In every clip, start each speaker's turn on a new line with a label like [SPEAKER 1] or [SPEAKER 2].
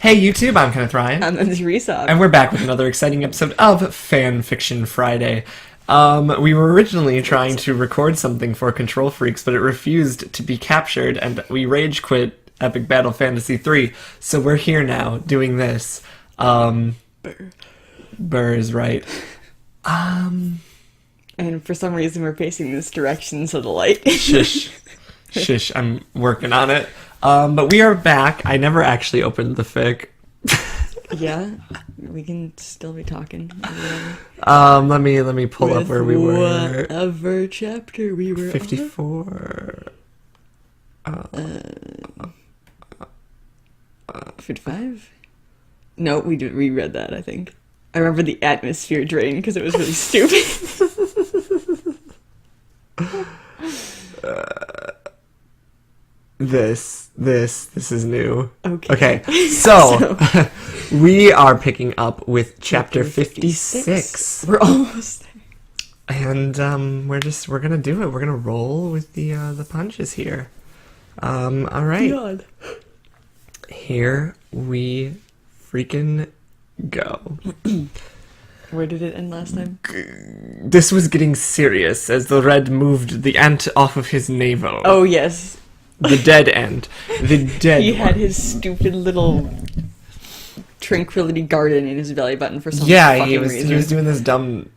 [SPEAKER 1] Hey YouTube, I'm Kenneth Ryan.
[SPEAKER 2] I'm Linz Resop.
[SPEAKER 1] And we're back with another exciting episode of Fanfiction Friday. We were originally trying to record something for Control Freaks, but it refused to be captured, and we rage quit Epic Battle Fantasy 3, so we're here now, doing this. Burr is right.
[SPEAKER 2] And for some reason we're facing this direction, so the light.
[SPEAKER 1] Shush. Shush, I'm working on it. But we are back. I never actually opened the fic.
[SPEAKER 2] Yeah, we can still be talking.
[SPEAKER 1] Let me pull up where we were.
[SPEAKER 2] Whatever chapter we were
[SPEAKER 1] 54.
[SPEAKER 2] 55? No, we reread that, I think. I remember the atmosphere drain because it was really stupid.
[SPEAKER 1] This is new.
[SPEAKER 2] Okay.
[SPEAKER 1] So we are picking up with chapter 56.
[SPEAKER 2] We're almost there.
[SPEAKER 1] And we're gonna do it. We're gonna roll with the punches here. All right.
[SPEAKER 2] God.
[SPEAKER 1] Here we freaking go.
[SPEAKER 2] Where did it end last time?
[SPEAKER 1] This was getting serious as the red moved the ant off of his navel.
[SPEAKER 2] Oh yes.
[SPEAKER 1] The dead end. The dead
[SPEAKER 2] He had
[SPEAKER 1] one.
[SPEAKER 2] his stupid little tranquility garden in his belly button for some
[SPEAKER 1] Yeah,
[SPEAKER 2] fucking
[SPEAKER 1] he was
[SPEAKER 2] reason.
[SPEAKER 1] doing this dumb.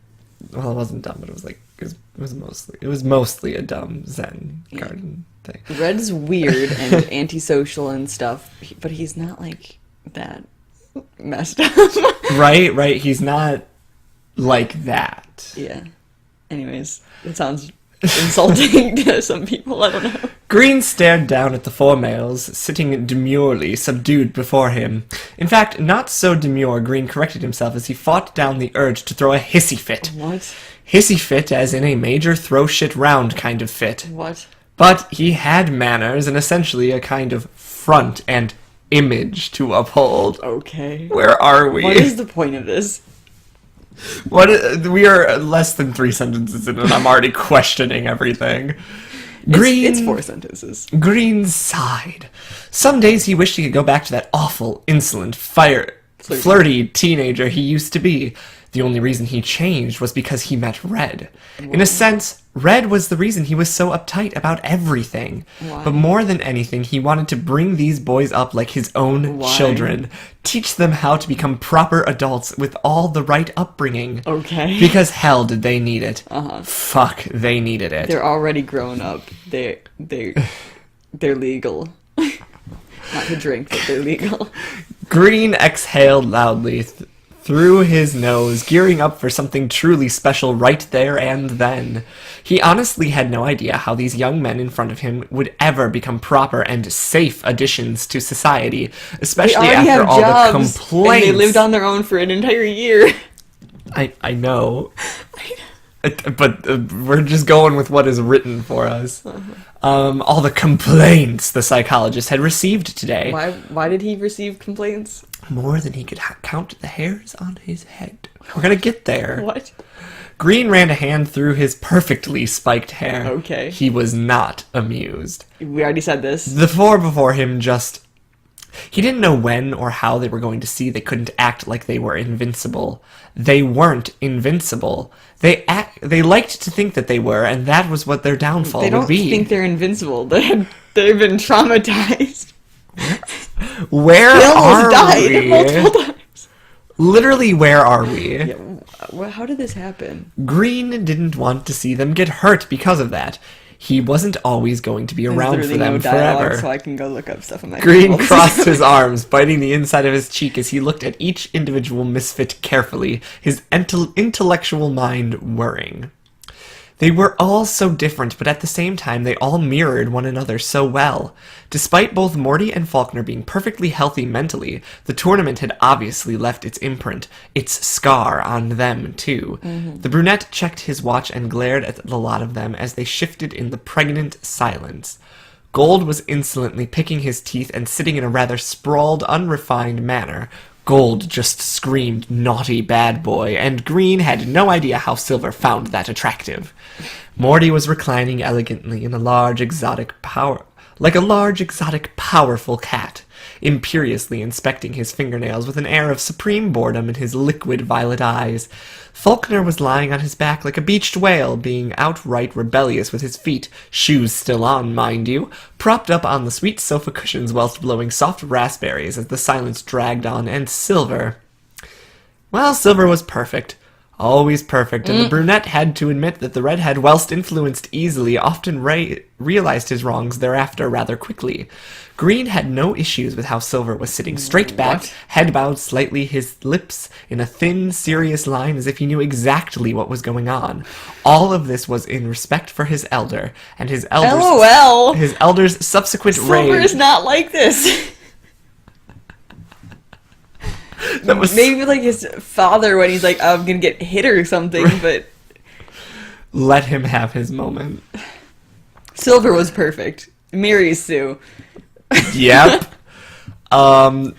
[SPEAKER 1] Well, it wasn't dumb, but it was like it was mostly a dumb Zen garden thing.
[SPEAKER 2] Red's weird and antisocial and stuff, but he's not like that messed up.
[SPEAKER 1] Right. He's not like that.
[SPEAKER 2] Yeah. Anyways, it sounds insulting to some people. I don't know.
[SPEAKER 1] Green stared down at the four males, sitting demurely, subdued before him. In fact, not so demure, Green corrected himself as he fought down the urge to throw a hissy fit.
[SPEAKER 2] What?
[SPEAKER 1] Hissy fit as in a major throw shit round kind of fit.
[SPEAKER 2] What?
[SPEAKER 1] But he had manners and essentially a kind of front and image to uphold.
[SPEAKER 2] Okay.
[SPEAKER 1] Where are we?
[SPEAKER 2] What is the point of this?
[SPEAKER 1] We are less than 3 sentences in and I'm already questioning everything.
[SPEAKER 2] It's 4 sentences.
[SPEAKER 1] Green sighed. Some days he wished he could go back to that awful, insolent, flirty teenager he used to be. The only reason he changed was because he met Red. In a sense, Red was the reason he was so uptight about everything.
[SPEAKER 2] Why?
[SPEAKER 1] But more than anything, he wanted to bring these boys up like his own children. Teach them how to become proper adults with all the right upbringing.
[SPEAKER 2] Okay.
[SPEAKER 1] Because hell did they need it.
[SPEAKER 2] Uh-huh.
[SPEAKER 1] Fuck, they needed it.
[SPEAKER 2] They're already grown up. They're legal. Not to drink, but they're legal.
[SPEAKER 1] Green exhaled loudly through his nose, gearing up for something truly special right there and then. He honestly had no idea how these young men in front of him would ever become proper and safe additions to society, especially after all the complaints.
[SPEAKER 2] And they lived on their own for an entire year.
[SPEAKER 1] I know. But we're just going with what is written for us. All the complaints the psychologist had received today.
[SPEAKER 2] Why did he receive complaints?
[SPEAKER 1] More than he could count the hairs on his head. We're gonna get there.
[SPEAKER 2] What?
[SPEAKER 1] Green ran a hand through his perfectly spiked hair.
[SPEAKER 2] Okay.
[SPEAKER 1] He was not amused.
[SPEAKER 2] We already said this.
[SPEAKER 1] The four before him just... He didn't know when or how they were going to see they couldn't act like they were invincible. They weren't invincible. They liked to think that they were, and that was what their downfall
[SPEAKER 2] They
[SPEAKER 1] would
[SPEAKER 2] don't
[SPEAKER 1] be.
[SPEAKER 2] think they're invincible. They've been traumatized.
[SPEAKER 1] Where
[SPEAKER 2] They
[SPEAKER 1] are
[SPEAKER 2] almost died
[SPEAKER 1] we?
[SPEAKER 2] multiple times.
[SPEAKER 1] Literally, where are we?
[SPEAKER 2] Yeah, how did this happen?
[SPEAKER 1] Green didn't want to see them get hurt because of that. He wasn't always going to be around for them forever.
[SPEAKER 2] So I can go look up stuff on my
[SPEAKER 1] Green crossed his arms, biting the inside of his cheek as he looked at each individual misfit carefully, his intellectual mind whirring. They were all so different, but at the same time they all mirrored one another so well. Despite both Morty and Faulkner being perfectly healthy mentally, the tournament had obviously left its imprint, its scar, on them too. The brunette checked his watch and glared at the lot of them as they shifted in the pregnant silence. Gold was insolently picking his teeth and sitting in a rather sprawled, unrefined manner. Gold just screamed naughty bad boy, and Green had no idea how Silver found that attractive. Morty was reclining elegantly in a large exotic powerful cat. imperiously inspecting his fingernails with an air of supreme boredom in his liquid violet eyes. Faulkner was lying on his back like a beached whale, being outright rebellious with his feet, shoes still on, mind you, propped up on the sweet sofa cushions whilst blowing soft raspberries as the silence dragged on, and Silver... Well, Silver was perfect. Always perfect, and the brunette had to admit that the redhead, whilst influenced easily, often realized his wrongs thereafter rather quickly. Green had no issues with how Silver was sitting straight back, head bowed slightly, his lips in a thin, serious line as if he knew exactly what was going on. All of this was in respect for his elder, and his elder's...
[SPEAKER 2] LOL!
[SPEAKER 1] His elder's subsequent
[SPEAKER 2] Silver
[SPEAKER 1] rage...
[SPEAKER 2] is not like this.
[SPEAKER 1] That was...
[SPEAKER 2] Maybe like his father when he's like, I'm gonna get hit or something, but...
[SPEAKER 1] Let him have his moment.
[SPEAKER 2] Silver was perfect. Mary Sue.
[SPEAKER 1] Yep. And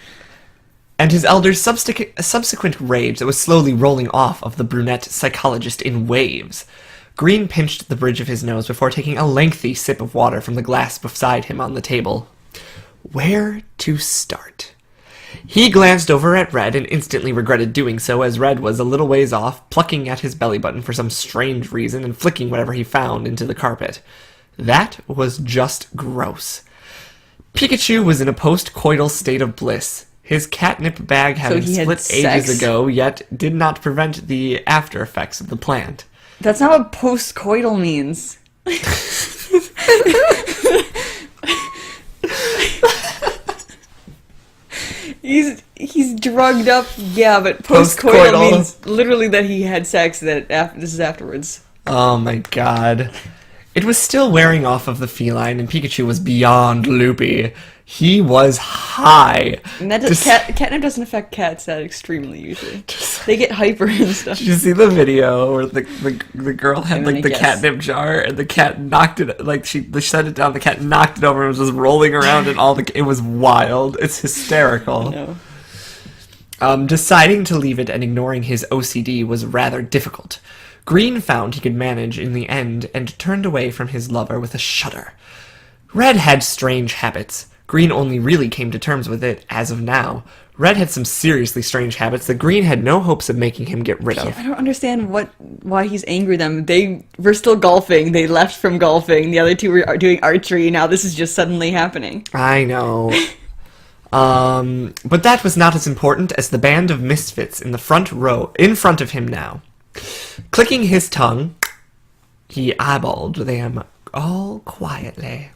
[SPEAKER 1] his elder's subsequent rage that was slowly rolling off of the brunette psychologist in waves. Green pinched the bridge of his nose before taking a lengthy sip of water from the glass beside him on the table. Where to start? He glanced over at Red and instantly regretted doing so, as Red was a little ways off, plucking at his belly button for some strange reason and flicking whatever he found into the carpet. That was just gross. Pikachu was in a post-coital state of bliss. His catnip bag having split ages ago, yet did not prevent the after effects of the plant.
[SPEAKER 2] That's not what post-coital means. He's drugged up, yeah, but post-coital means literally that he had sex. This is afterwards.
[SPEAKER 1] Oh my god. It was still wearing off of the feline, and Pikachu was beyond loopy. He was high.
[SPEAKER 2] And that catnip doesn't affect cats that extremely usually. They get hyper and stuff.
[SPEAKER 1] Did you see the video where the girl had like the catnip jar and the cat knocked it, like she set it down, the cat knocked it over and was just rolling around and it was wild. It's hysterical. I know. Deciding to leave it and ignoring his OCD was rather difficult. Green found he could manage in the end and turned away from his lover with a shudder. Red had strange habits. Green only really came to terms with it as of now. Red had some seriously strange habits that Green had no hopes of making him get rid of.
[SPEAKER 2] I don't understand why he's angry with them. They were still golfing. They left from golfing. The other two were doing archery. Now this is just suddenly happening.
[SPEAKER 1] I know. But that was not as important as the band of misfits in the front row, in front of him now. Clicking his tongue, he eyeballed them all quietly.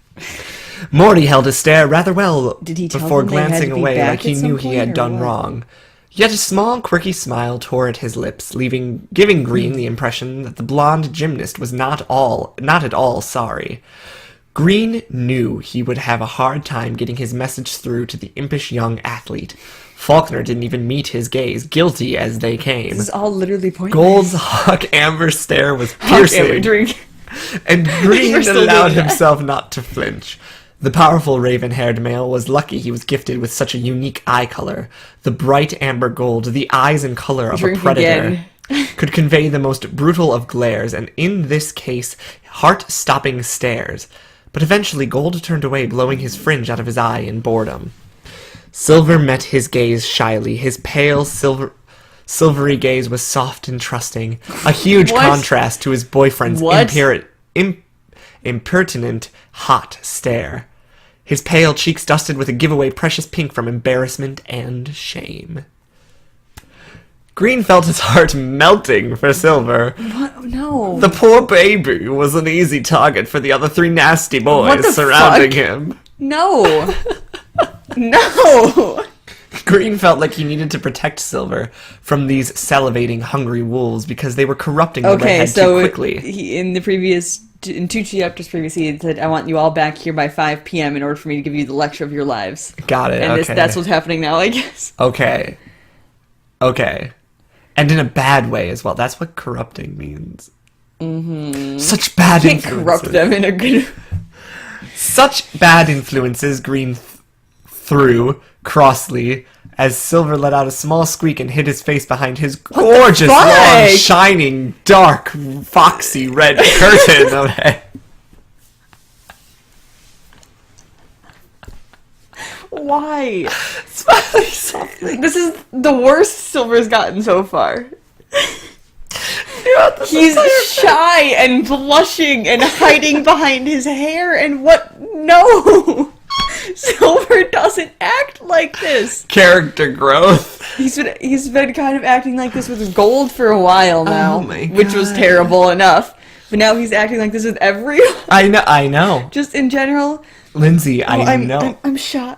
[SPEAKER 1] Morty held his stare rather well before glancing away like he knew he had done wrong. Yet a small, quirky smile tore at his lips, giving Green the impression that the blonde gymnast was not at all sorry. Green knew he would have a hard time getting his message through to the impish young athlete. Faulkner didn't even meet his gaze, guilty as they came.
[SPEAKER 2] This is all literally pointless.
[SPEAKER 1] Gold's hawk amber stare was piercing, and Green allowed himself not to flinch. The powerful raven-haired male was lucky he was gifted with such a unique eye color. The bright amber gold, the eyes and color of a predator, could convey the most brutal of glares, and in this case, heart-stopping stares. But eventually Gold turned away, blowing his fringe out of his eye in boredom. Silver met his gaze shyly. His pale, silvery gaze was soft and trusting, a huge contrast to his boyfriend's impertinent, hot stare. His pale cheeks dusted with a giveaway precious pink from embarrassment and shame. Green felt his heart melting for Silver.
[SPEAKER 2] What? No.
[SPEAKER 1] The poor baby was an easy target for the other three nasty boys surrounding him.
[SPEAKER 2] No. No.
[SPEAKER 1] Green felt like he needed to protect Silver from these salivating, hungry wolves because they were corrupting the redhead too quickly.
[SPEAKER 2] In 2 chapters previously, he said, I want you all back here by 5 p.m. in order for me to give you the lecture of your lives.
[SPEAKER 1] Got it,
[SPEAKER 2] and
[SPEAKER 1] okay.
[SPEAKER 2] That's what's happening now, I guess.
[SPEAKER 1] Okay. And in a bad way as well. That's what corrupting means. Mm-hmm. Such bad influences.
[SPEAKER 2] You can't corrupt them in a good...
[SPEAKER 1] Such bad influences Green threw crossly as Silver let out a small squeak and hid his face behind his gorgeous, long, shining, dark, foxy red curtain of hair.
[SPEAKER 2] Why?
[SPEAKER 1] Smiling softly.
[SPEAKER 2] This is the worst Silver's gotten so far.
[SPEAKER 1] Throughout this
[SPEAKER 2] He's
[SPEAKER 1] entire thing.
[SPEAKER 2] shy and blushing and hiding behind his hair and what? No! Silver doesn't act like this.
[SPEAKER 1] Character growth.
[SPEAKER 2] He's been kind of acting like this with Gold for a while now,
[SPEAKER 1] Oh my
[SPEAKER 2] which was
[SPEAKER 1] God.
[SPEAKER 2] terrible enough. But now he's acting like this with everyone.
[SPEAKER 1] I know.
[SPEAKER 2] Just in general.
[SPEAKER 1] Lindsay, I know.
[SPEAKER 2] I'm shy.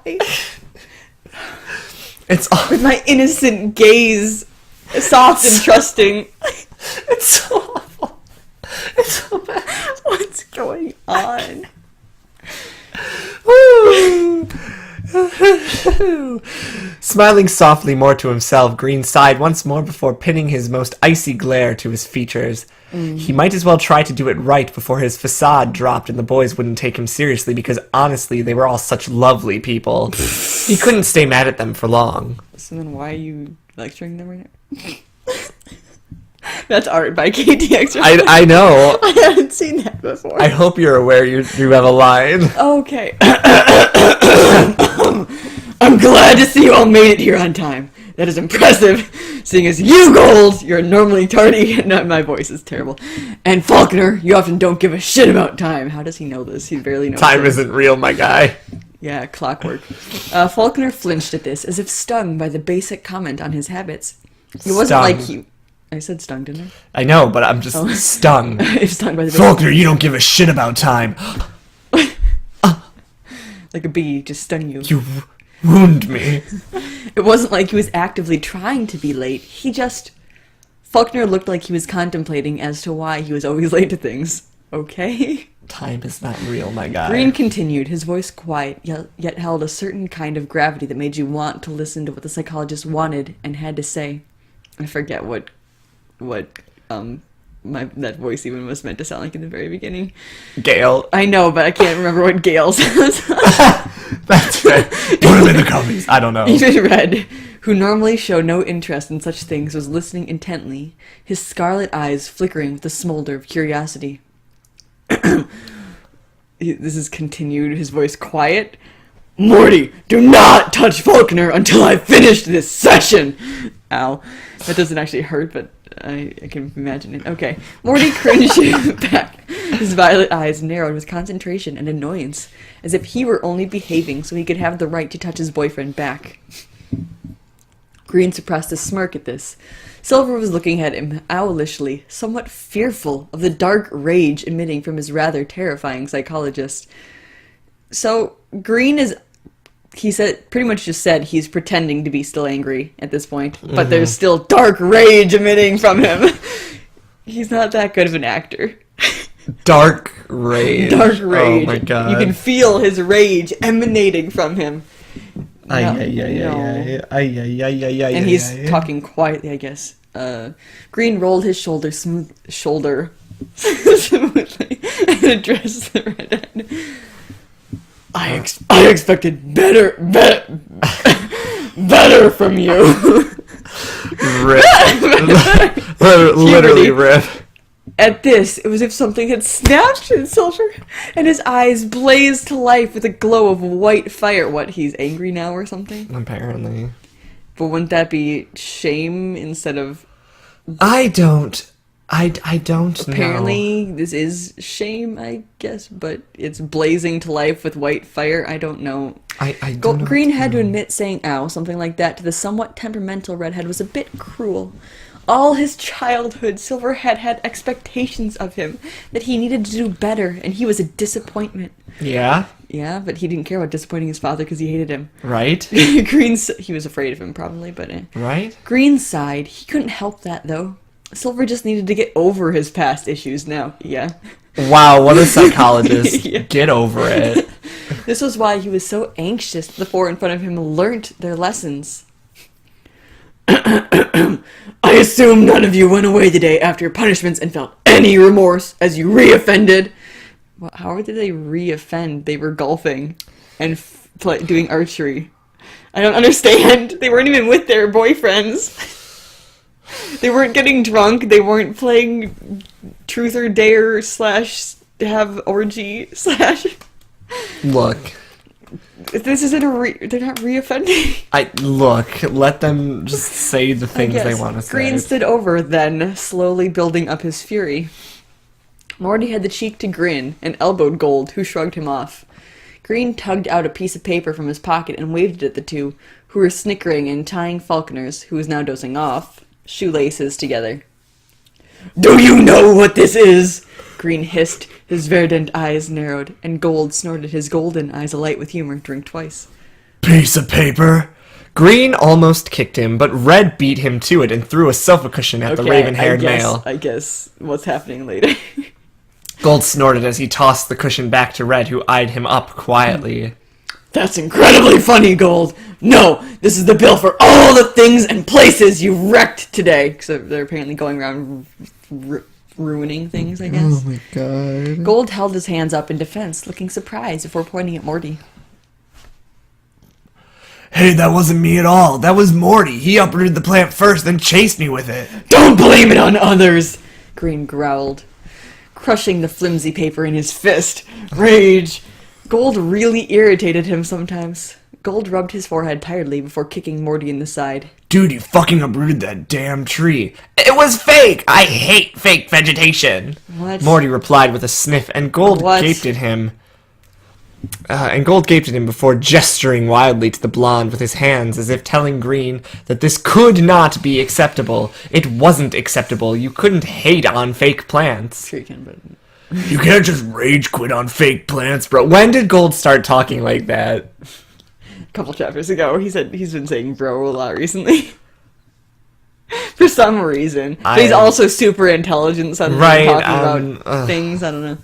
[SPEAKER 1] It's all,
[SPEAKER 2] With my innocent gaze, soft and trusting.
[SPEAKER 1] it's so awful. It's so bad.
[SPEAKER 2] What's going on?
[SPEAKER 1] Woo! Smiling softly more to himself, Green sighed once more before pinning his most icy glare to his features. He might as well try to do it right before his facade dropped and the boys wouldn't take him seriously because honestly, they were all such lovely people. He couldn't stay mad at them for long.
[SPEAKER 2] So then why are you lecturing them right now? That's art by KTX.
[SPEAKER 1] I know.
[SPEAKER 2] I haven't seen that before.
[SPEAKER 1] I hope you're aware you have a line.
[SPEAKER 2] Okay. I'm glad to see you all made it here on time. That is impressive, seeing as you, Gold, you're normally tardy. No, my voice is terrible. And Faulkner, you often don't give a shit about time. How does he know this? He barely knows
[SPEAKER 1] Time
[SPEAKER 2] this.
[SPEAKER 1] isn't real, my guy.
[SPEAKER 2] Yeah, Clockwork. Faulkner flinched at this, as if stung by the basic comment on his habits. It wasn't
[SPEAKER 1] Stung.
[SPEAKER 2] like he... I said stung, didn't
[SPEAKER 1] I know, but I'm just stung.
[SPEAKER 2] I? It's stung by the basic...
[SPEAKER 1] Faulkner, you don't give a shit about time.
[SPEAKER 2] Like a bee just stung you.
[SPEAKER 1] You wound me.
[SPEAKER 2] It wasn't like he was actively trying to be late. He just... Faulkner looked like he was contemplating as to why he was always late to things. Okay?
[SPEAKER 1] Time is not real, my guy.
[SPEAKER 2] Green continued, his voice quiet, yet held a certain kind of gravity that made you want to listen to what the psychologist wanted and had to say. I forget what that voice even was meant to sound like in the very beginning.
[SPEAKER 1] Gale.
[SPEAKER 2] I know, but I can't remember what Gale says.
[SPEAKER 1] That's right. Put him in the comments. I don't know.
[SPEAKER 2] Even Red, who normally showed no interest in such things, was listening intently, his scarlet eyes flickering with a smolder of curiosity. This is continued, his voice quiet. Morty, do not touch Faulkner until I finish this session! Ow. That doesn't actually hurt, but I can imagine it. Okay. Morty cringed back. His violet eyes narrowed with concentration and annoyance, as if he were only behaving so he could have the right to touch his boyfriend back. Green suppressed a smirk at this. Silver was looking at him owlishly, somewhat fearful of the dark rage emitting from his rather terrifying psychologist. So, Green is... He said, pretty much just said he's pretending to be still angry at this point, but there's still dark rage emitting from him. He's not that good of an actor.
[SPEAKER 1] Dark rage.
[SPEAKER 2] Dark rage.
[SPEAKER 1] Oh my god.
[SPEAKER 2] You can feel his rage emanating from him.
[SPEAKER 1] And
[SPEAKER 2] And he's talking quietly, I guess. Green rolled his shoulder smoothly and addressed the redhead. I expected better from you.
[SPEAKER 1] Rip. Literally rip.
[SPEAKER 2] At this, it was as if something had snapped in Silver, and his eyes blazed to life with a glow of white fire. What, he's angry now or something?
[SPEAKER 1] Apparently.
[SPEAKER 2] But wouldn't that be shame instead of...
[SPEAKER 1] I don't know.
[SPEAKER 2] Apparently, this is shame, I guess, but it's blazing to life with white fire. I don't know.
[SPEAKER 1] I don't know.
[SPEAKER 2] Green had to admit saying ow, something like that, to the somewhat temperamental redhead was a bit cruel. All his childhood, Silver had expectations of him, that he needed to do better, and he was a disappointment.
[SPEAKER 1] Yeah?
[SPEAKER 2] Yeah, but he didn't care about disappointing his father because he hated him.
[SPEAKER 1] Right?
[SPEAKER 2] He was afraid of him, probably, but...
[SPEAKER 1] Right?
[SPEAKER 2] Green sighed. He couldn't help that, though. Silver just needed to get over his past issues now. Yeah.
[SPEAKER 1] Wow, what a psychologist.
[SPEAKER 2] Yeah.
[SPEAKER 1] Get over it.
[SPEAKER 2] This was why he was so anxious that the four in front of him learnt their lessons. I assume none of you went away today after your punishments and felt any remorse as you re-offended. Well, how did they re-offend? They were golfing and doing archery. I don't understand. They weren't even with their boyfriends. They weren't getting drunk. They weren't playing truth or dare / have orgy /
[SPEAKER 1] Look.
[SPEAKER 2] This isn't they're not reoffending.
[SPEAKER 1] Look, let them just say the things they want to say.
[SPEAKER 2] Green stood over, then, slowly building up his fury. Morty had the cheek to grin and elbowed Gold, who shrugged him off. Green tugged out a piece of paper from his pocket and waved it at the two, who were snickering and tying Falconer's, who was now dozing off, shoelaces together. "Do you know what this is?" Green hissed, his verdant eyes narrowed, and Gold snorted, his golden eyes alight with humor. Drink twice.
[SPEAKER 1] "Piece of paper." Green almost kicked him, but Red beat him to it and threw a sofa cushion at the raven-haired male.
[SPEAKER 2] I guess what's happening later.
[SPEAKER 1] Gold snorted as he tossed the cushion back to Red, who eyed him up quietly.
[SPEAKER 2] "That's incredibly funny, Gold. No, this is the bill for all the things and places you wrecked today." So they're apparently going around ruining things, I guess.
[SPEAKER 1] Oh my god.
[SPEAKER 2] Gold held his hands up in defense, looking surprised before pointing at Morty.
[SPEAKER 1] "Hey, that wasn't me at all. That was Morty. He uprooted the plant first, then chased me with it."
[SPEAKER 2] "Don't blame it on others," Green growled, crushing the flimsy paper in his fist. Rage. Gold really irritated him sometimes. Gold rubbed his forehead tiredly before kicking Morty in the side.
[SPEAKER 1] "Dude, you fucking uprooted that damn tree." "It was fake! I hate fake vegetation!"
[SPEAKER 2] What?
[SPEAKER 1] Morty replied with a sniff, and Gold gaped at him. Before gesturing wildly to the blonde with his hands as if telling Green that this could not be acceptable. It wasn't acceptable. You couldn't hate on fake plants.
[SPEAKER 2] Sure you can, but...
[SPEAKER 1] You can't just rage quit on fake plants, bro. When did Gold start talking like that?
[SPEAKER 2] A couple chapters ago, he said he's been saying bro a lot recently. For some reason. But he's also super intelligent suddenly talking about things, I don't know.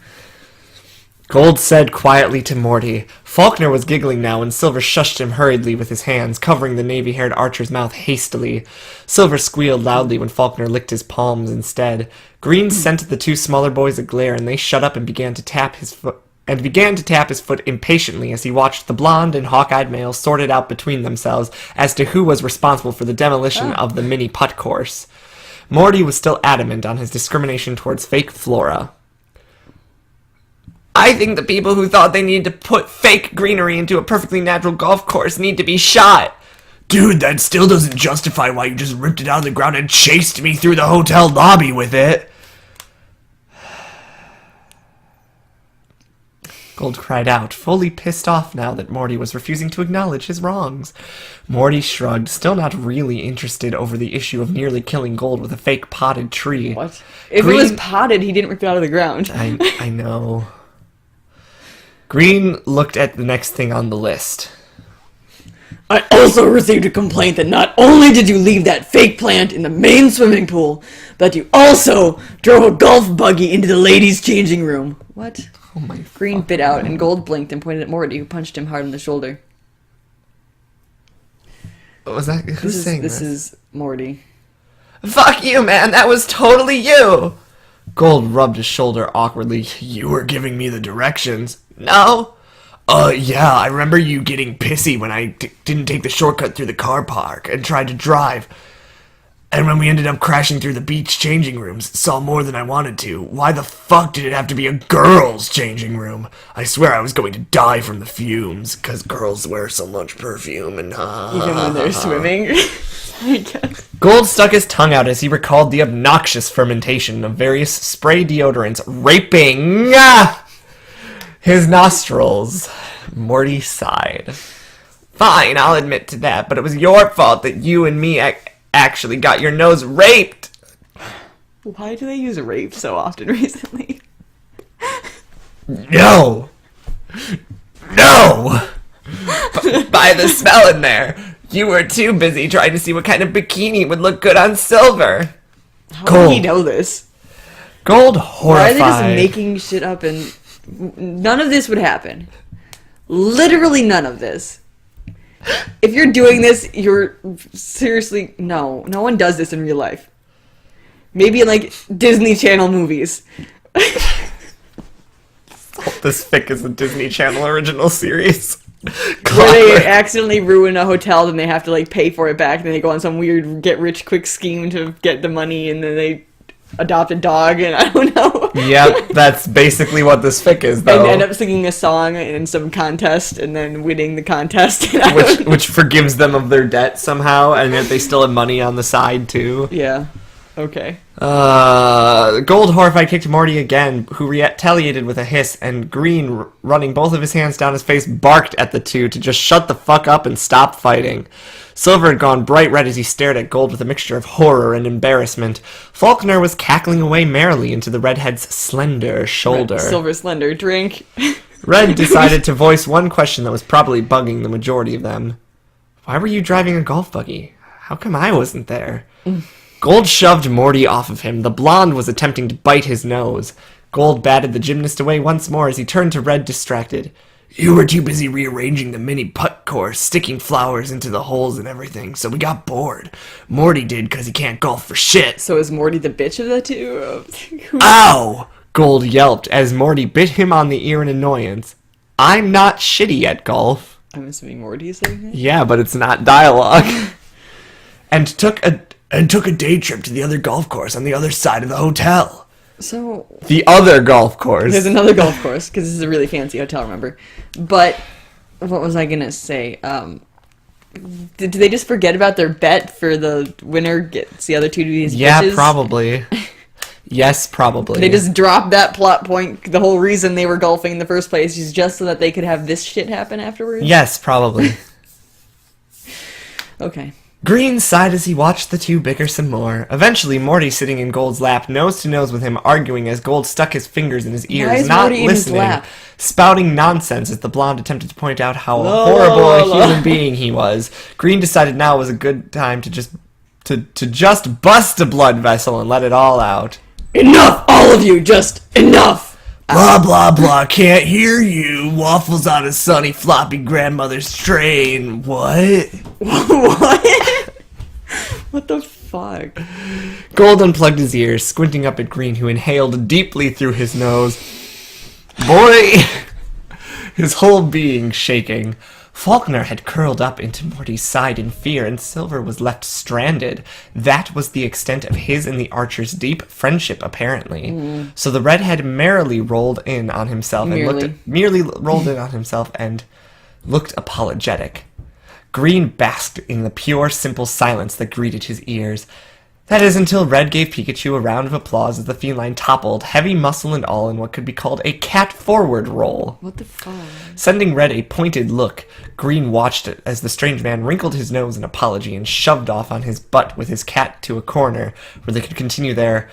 [SPEAKER 1] Gold said quietly to Morty. Faulkner was giggling now, and Silver shushed him hurriedly with his hands, covering the navy-haired archer's mouth hastily. Silver squealed loudly when Faulkner licked his palms instead. Green sent the two smaller boys a glare, and they shut up and began to tap his foot impatiently as he watched the blonde and hawk-eyed male sort it out between themselves as to who was responsible for the demolition of the mini putt course. Morty was still adamant on his discrimination towards fake flora. "I think the people who thought they needed to put fake greenery into a perfectly natural golf course need to be shot." "Dude, that still doesn't justify why you just ripped it out of the ground and chased me through the hotel lobby with it." Gold cried out, fully pissed off now that Morty was refusing to acknowledge his wrongs. Morty shrugged, still not really interested over the issue of nearly killing Gold with a fake potted tree.
[SPEAKER 2] What? If it was potted, he didn't rip it out of the ground.
[SPEAKER 1] I know. Green looked at the next thing on the list.
[SPEAKER 2] "I also received a complaint that not only did you leave that fake plant in the main swimming pool, but you also drove a golf buggy into the ladies' changing room." What?
[SPEAKER 1] Oh my
[SPEAKER 2] Green bit out, and Gold blinked and pointed at Morty, who punched him hard on the shoulder.
[SPEAKER 1] What was that? Who's saying this?
[SPEAKER 2] This is Morty.
[SPEAKER 1] "Fuck you, man! That was totally you!" Gold rubbed his shoulder awkwardly. "You were giving me the directions." "No?" Yeah, I remember you getting pissy when I didn't take the shortcut through the car park and tried to drive. And when we ended up crashing through the beach changing rooms, saw more than I wanted to. Why the fuck did it have to be a girl's changing room? I swear I was going to die from the fumes, because girls wear so much perfume and
[SPEAKER 2] Even when they're swimming. I guess.
[SPEAKER 1] Gold stuck his tongue out as he recalled the obnoxious fermentation of various spray deodorants raping his nostrils. Morty sighed. "Fine, I'll admit to that, but it was your fault that you and me actually got your nose raped."
[SPEAKER 2] Why do they use rape so often recently?
[SPEAKER 1] No! By the smell in there. You were too busy trying to see what kind of bikini would look good on Silver.
[SPEAKER 2] How did he know this?
[SPEAKER 1] Gold, horrified.
[SPEAKER 2] Why are they just making shit up and... None of this would happen. Literally none of this. If you're doing this, you're seriously... No one does this in real life. Maybe in, like, Disney Channel movies.
[SPEAKER 1] This fic is a Disney Channel original series.
[SPEAKER 2] Where they accidentally ruin a hotel, then they have to, like, pay for it back, and then they go on some weird get-rich-quick scheme to get the money, and then they adopt a dog, and I don't know.
[SPEAKER 1] Yep, that's basically what this fic is, though.
[SPEAKER 2] And end up singing a song in some contest, and then winning the contest.
[SPEAKER 1] Which forgives them of their debt somehow, and yet they still have money on the side, too.
[SPEAKER 2] Yeah. Okay.
[SPEAKER 1] Gold horrified kicked Morty again, who retaliated with a hiss, and Green, running both of his hands down his face, barked at the two to just shut the fuck up and stop fighting. Silver had gone bright red as he stared at Gold with a mixture of horror and embarrassment. Faulkner was cackling away merrily into the redhead's slender shoulder.
[SPEAKER 2] Silver slender drink.
[SPEAKER 1] Red decided to voice one question that was probably bugging the majority of them. Why were you driving a golf buggy? How come I wasn't there? Gold shoved Morty off of him. The blonde was attempting to bite his nose. Gold batted the gymnast away once more as he turned to Red, distracted. You were too busy rearranging the mini putt course, sticking flowers into the holes and everything, so we got bored. Morty did because he can't golf for shit.
[SPEAKER 2] So is Morty the bitch of the two?
[SPEAKER 1] Ow! Gold yelped as Morty bit him on the ear in annoyance. I'm not shitty at golf.
[SPEAKER 2] I'm assuming Morty is saying that?
[SPEAKER 1] Yeah, but it's not dialogue. and took a day trip to the other golf course on the other side of the hotel.
[SPEAKER 2] So...
[SPEAKER 1] The other golf course.
[SPEAKER 2] There's another golf course, because this is a really fancy hotel, remember? But, what was I gonna say? Did they just forget about their bet for the winner gets the other two to these bitches?
[SPEAKER 1] Yeah, probably. Yes, probably.
[SPEAKER 2] They just dropped that plot point. The whole reason they were golfing in the first place is just so that they could have this shit happen afterwards?
[SPEAKER 1] Yes, probably.
[SPEAKER 2] Okay.
[SPEAKER 1] Green sighed as he watched the two bicker some more. Eventually, Morty, sitting in Gold's lap, nose to nose with him, arguing as Gold stuck his fingers in his ears,
[SPEAKER 2] Why is
[SPEAKER 1] not
[SPEAKER 2] Morty in his
[SPEAKER 1] listening,
[SPEAKER 2] lap?
[SPEAKER 1] spouting nonsense as the blonde attempted to point out how horrible a human being he was. Green decided now was a good time to just bust a blood vessel and let it all out.
[SPEAKER 2] Enough, all of you, just enough!
[SPEAKER 1] Blah, blah, blah, can't hear you. Waffles on a sunny, floppy grandmother's train. What?
[SPEAKER 2] What? What the fuck?
[SPEAKER 1] Gold unplugged his ears, squinting up at Green, who inhaled deeply through his nose. Boy! His whole being shaking. Faulkner had curled up into Morty's side in fear, and Silver was left stranded. That was the extent of his and the archer's deep friendship, apparently. So the redhead merely rolled in on himself and looked apologetic. Green basked in the pure, simple silence that greeted his ears. That is until Red gave Pikachu a round of applause as the feline toppled, heavy muscle and all, in what could be called a cat-forward roll.
[SPEAKER 2] What the fuck?
[SPEAKER 1] Sending Red a pointed look, Green watched it as the strange man wrinkled his nose in apology and shoved off on his butt with his cat to a corner where they could continue their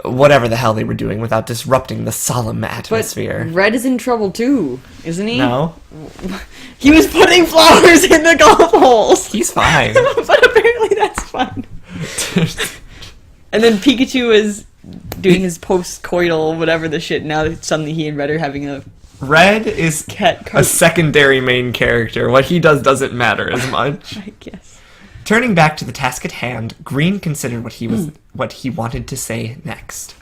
[SPEAKER 1] whatever the hell they were doing without disrupting the solemn atmosphere.
[SPEAKER 2] But Red is in trouble too, isn't he?
[SPEAKER 1] No.
[SPEAKER 2] He was putting flowers in the golf holes!
[SPEAKER 1] He's fine.
[SPEAKER 2] But apparently that's fine. And then Pikachu is doing his post-coital whatever the shit. Now suddenly he and Red are having a
[SPEAKER 1] Red is
[SPEAKER 2] cat
[SPEAKER 1] a secondary main character. What he does doesn't matter as much.
[SPEAKER 2] I guess.
[SPEAKER 1] Turning back to the task at hand, Green considered what he wanted to say next.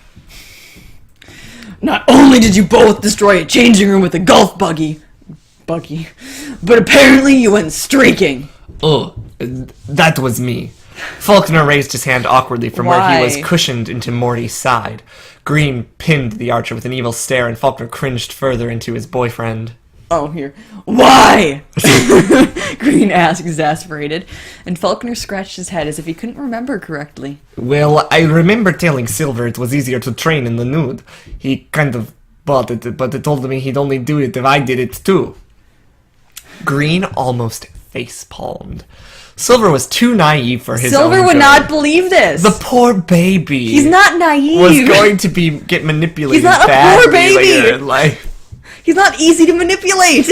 [SPEAKER 2] Not only did you both destroy a changing room with a golf buggy, but apparently you went streaking.
[SPEAKER 1] Oh, that was me. Faulkner raised his hand awkwardly from where he was cushioned into Morty's side. Green pinned the archer with an evil stare, and Faulkner cringed further into his boyfriend.
[SPEAKER 2] Oh, here. Why? Green asked, exasperated, and Faulkner scratched his head as if he couldn't remember correctly.
[SPEAKER 1] Well, I remember telling Silver it was easier to train in the nude. He kind of bought it, but he told me he'd only do it if I did it too. Green almost face-palmed. Silver was too naive for his
[SPEAKER 2] Silver
[SPEAKER 1] own
[SPEAKER 2] would
[SPEAKER 1] good.
[SPEAKER 2] not believe this.
[SPEAKER 1] The poor baby.
[SPEAKER 2] He's not naive.
[SPEAKER 1] Was going to get manipulated.
[SPEAKER 2] He's not a
[SPEAKER 1] badly
[SPEAKER 2] poor baby.
[SPEAKER 1] Later in life.
[SPEAKER 2] He's not easy to manipulate.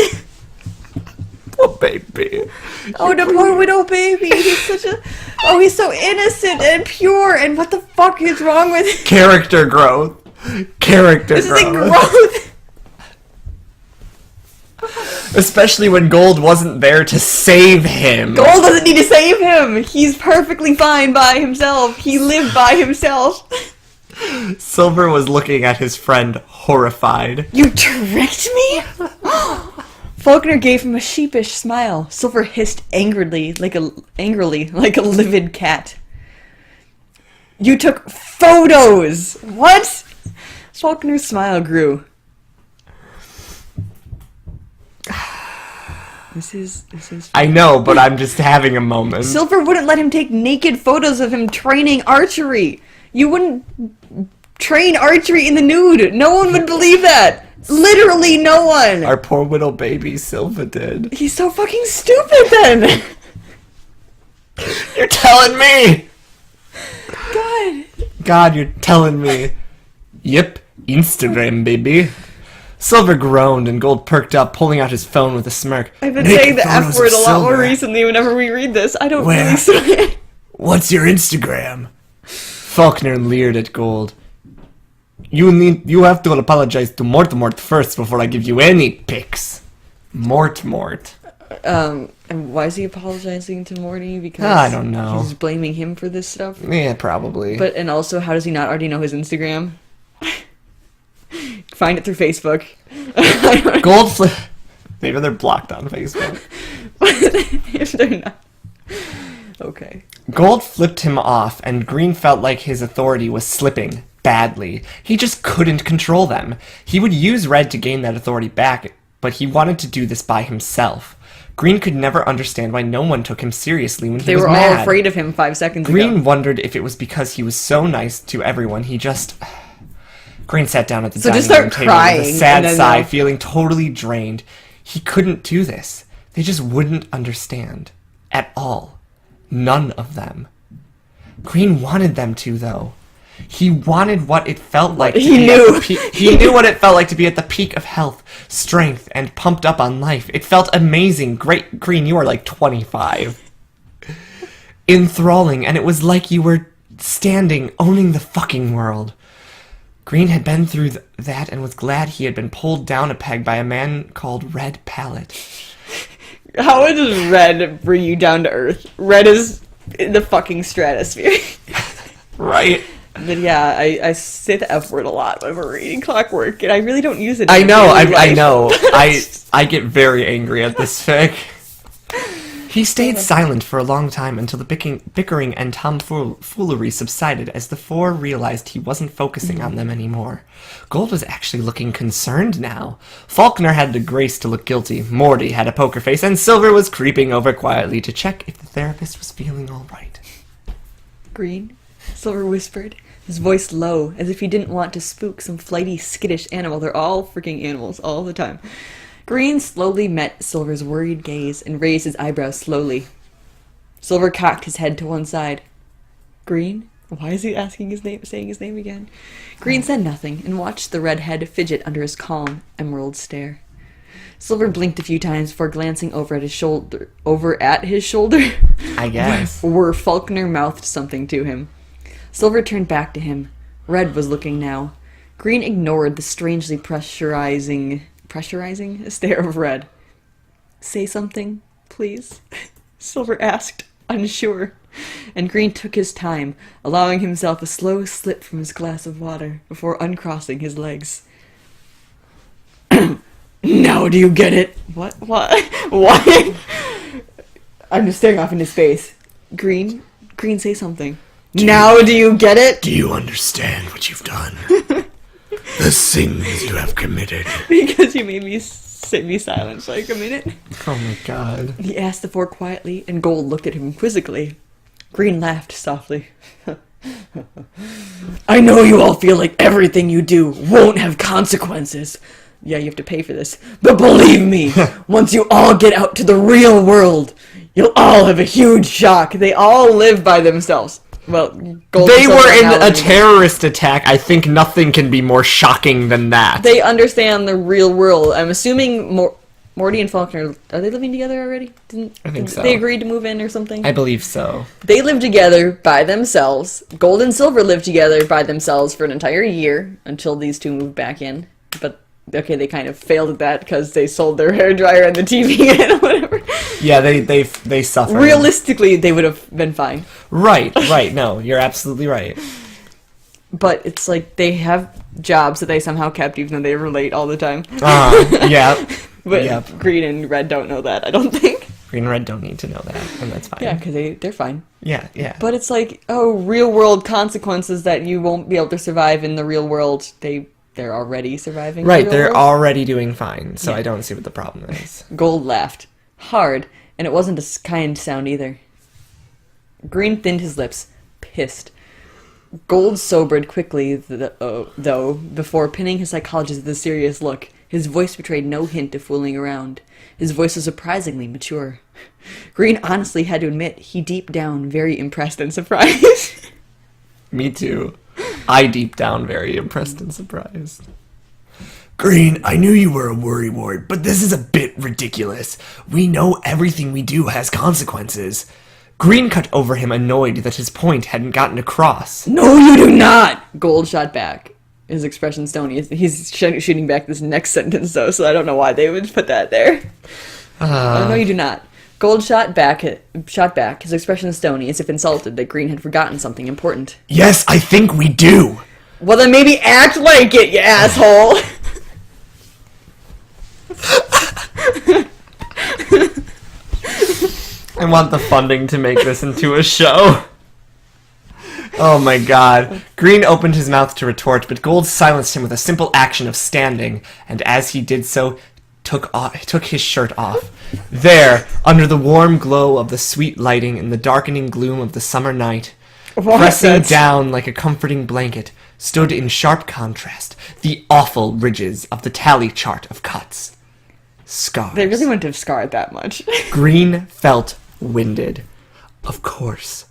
[SPEAKER 1] Poor baby.
[SPEAKER 2] Oh, the poor widow baby. He's so innocent and pure. And what the fuck is wrong with him?
[SPEAKER 1] Character growth.
[SPEAKER 2] This isn't growth.
[SPEAKER 1] Especially when Gold wasn't there to save him.
[SPEAKER 2] Gold doesn't need to save him. He's perfectly fine by himself. He lived by himself.
[SPEAKER 1] Silver was looking at his friend, horrified.
[SPEAKER 2] You tricked me? Faulkner gave him a sheepish smile. Silver hissed angrily like a livid cat. You took photos! What? Faulkner's smile grew. This is...
[SPEAKER 1] I know, but I'm just having a moment.
[SPEAKER 2] Silver wouldn't let him take naked photos of him training archery. You wouldn't train archery in the nude. No one would believe that. Literally no one.
[SPEAKER 1] Our poor little baby Silva did.
[SPEAKER 2] He's so fucking stupid then.
[SPEAKER 1] You're telling me!
[SPEAKER 2] God,
[SPEAKER 1] you're telling me. Yep, Instagram, baby. Silver groaned and Gold perked up, pulling out his phone with a smirk.
[SPEAKER 2] I've been
[SPEAKER 1] Naked
[SPEAKER 2] saying the F
[SPEAKER 1] photos
[SPEAKER 2] word
[SPEAKER 1] of
[SPEAKER 2] a lot more
[SPEAKER 1] Silver.
[SPEAKER 2] recently whenever we read this. I don't
[SPEAKER 1] Where?
[SPEAKER 2] really say it.
[SPEAKER 1] What's your Instagram? Faulkner leered at Gold. You have to apologize to Mort first before I give you any pics. Mort.
[SPEAKER 2] And why is he apologizing to Morty? Because
[SPEAKER 1] I don't know.
[SPEAKER 2] He's blaming him for this stuff.
[SPEAKER 1] Yeah, probably.
[SPEAKER 2] And also, how does he not already know his Instagram? Find it through Facebook.
[SPEAKER 1] Gold flip. Maybe they're blocked on Facebook.
[SPEAKER 2] If they're not. Okay.
[SPEAKER 1] Gold flipped him off, and Green felt like his authority was slipping badly. He just couldn't control them. He would use Red to gain that authority back, but he wanted to do this by himself. Green could never understand why no one took him seriously when he was mad.
[SPEAKER 2] They were all afraid of him 5 seconds ago.
[SPEAKER 1] Green wondered if it was because he was so nice to everyone, he just... Green sat down at the dining room table with a sad sigh, feeling totally drained. He couldn't do this. They just wouldn't understand. At all. None of them. Green wanted them to, though. He wanted what it felt like. He knew what it felt like to be at the peak of health, strength, and pumped up on life. It felt amazing. Great, Green, you are like 25. Enthralling, and it was like you were standing, owning the fucking world. Green had been through that and was glad he had been pulled down a peg by a man called Red Pallet.
[SPEAKER 2] How does Red bring you down to earth? Red is in the fucking stratosphere.
[SPEAKER 1] Right?
[SPEAKER 2] But yeah, I say the F word a lot when we're reading Clockwork, and I really don't use it.
[SPEAKER 1] I know. I get very angry at this fic. He stayed silent for a long time until the bickering and tomfoolery subsided as the four realized he wasn't focusing on them anymore. Gold was actually looking concerned now. Faulkner had the grace to look guilty, Morty had a poker face, and Silver was creeping over quietly to check if the therapist was feeling all right.
[SPEAKER 2] Green? Silver whispered, his voice low, as if he didn't want to spook some flighty, skittish animal. They're all freaking animals all the time. Green slowly met Silver's worried gaze and raised his eyebrows slowly. Silver cocked his head to one side. Green? Why is he saying his name again? Green said nothing and watched the red head fidget under his calm, emerald stare. Silver blinked a few times before glancing over at his shoulder. I
[SPEAKER 1] guess.
[SPEAKER 2] Where Faulkner mouthed something to him. Silver turned back to him. Red was looking now. Green ignored the strangely pressurizing stare of Red. Say something, please? Silver asked, unsure, and Green took his time, allowing himself a slow slip from his glass of water before uncrossing his legs. Now do you get it? What? Why? I'm just staring off into space. Green, say something. Now do you get it?
[SPEAKER 1] Do you understand what you've done? The sins you have committed.
[SPEAKER 2] Because you made me sit me silent for like a minute.
[SPEAKER 1] Oh my god.
[SPEAKER 2] He asked the four quietly, and Gold looked at him quizzically. Green laughed softly. I know you all feel like everything you do won't have consequences. Yeah, you have to pay for this. But believe me, once you all get out to the real world, you'll all have a huge shock. They all live by themselves. Well, Gold
[SPEAKER 1] they were in a terrorist attack. I think nothing can be more shocking than that.
[SPEAKER 2] They understand the real world. I'm assuming Morty and Faulkner, are they living together already?
[SPEAKER 1] I think so.
[SPEAKER 2] They agreed to move in or something?
[SPEAKER 1] I believe so.
[SPEAKER 2] They live together by themselves. Gold and Silver live together by themselves for an entire year until these two moved back in. But, okay, they kind of failed at that because they sold their hairdryer and the TV and whatever.
[SPEAKER 1] Yeah, they suffered.
[SPEAKER 2] Realistically, they would have been fine.
[SPEAKER 1] Right. No, you're absolutely right.
[SPEAKER 2] But it's like they have jobs that they somehow kept even though they were late all the time.
[SPEAKER 1] Yeah.
[SPEAKER 2] But
[SPEAKER 1] Yep.
[SPEAKER 2] Green and Red don't know that, I don't think.
[SPEAKER 1] Green and red don't need to know that, and that's fine.
[SPEAKER 2] Yeah, because they're fine.
[SPEAKER 1] Yeah, yeah.
[SPEAKER 2] But it's like, real world consequences that you won't be able to survive in the real world. They're already surviving.
[SPEAKER 1] Right,
[SPEAKER 2] the real
[SPEAKER 1] they're
[SPEAKER 2] world.
[SPEAKER 1] already doing fine, so
[SPEAKER 2] Yeah.
[SPEAKER 1] I don't see what the problem is.
[SPEAKER 2] Gold laughed. Hard, and it wasn't a kind sound either. Green thinned his lips, pissed. Gold sobered quickly, though, before pinning his psychologist with a serious look. His voice betrayed no hint of fooling around. His voice was surprisingly mature. Green honestly had to admit he deep down very impressed and surprised.
[SPEAKER 1] Me too. I deep down very impressed and surprised. Green, I knew you were a worrywart, but this is a bit ridiculous. We know everything we do has consequences. Green cut over him, annoyed that his point hadn't gotten across.
[SPEAKER 2] No, you do not! Gold shot back. His expression stony. He's shooting back this next sentence, though, so I don't know why they would put that there. No, you do not. Gold shot back, his expression stony, as if insulted that Green had forgotten something important.
[SPEAKER 1] Yes, I think we do.
[SPEAKER 2] Well, then maybe act like it, you asshole!
[SPEAKER 1] I want the funding to make this into a show. Oh my god. Green opened his mouth to retort, but Gold silenced him with a simple action of standing, and as he did so, took his shirt off. There, under the warm glow of the sweet lighting and the darkening gloom of the summer night, pressing down like a comforting blanket, stood in sharp contrast the awful ridges of the tally chart of cuts. Scars.
[SPEAKER 2] They really wouldn't have scarred that much.
[SPEAKER 1] Green felt winded. Of course.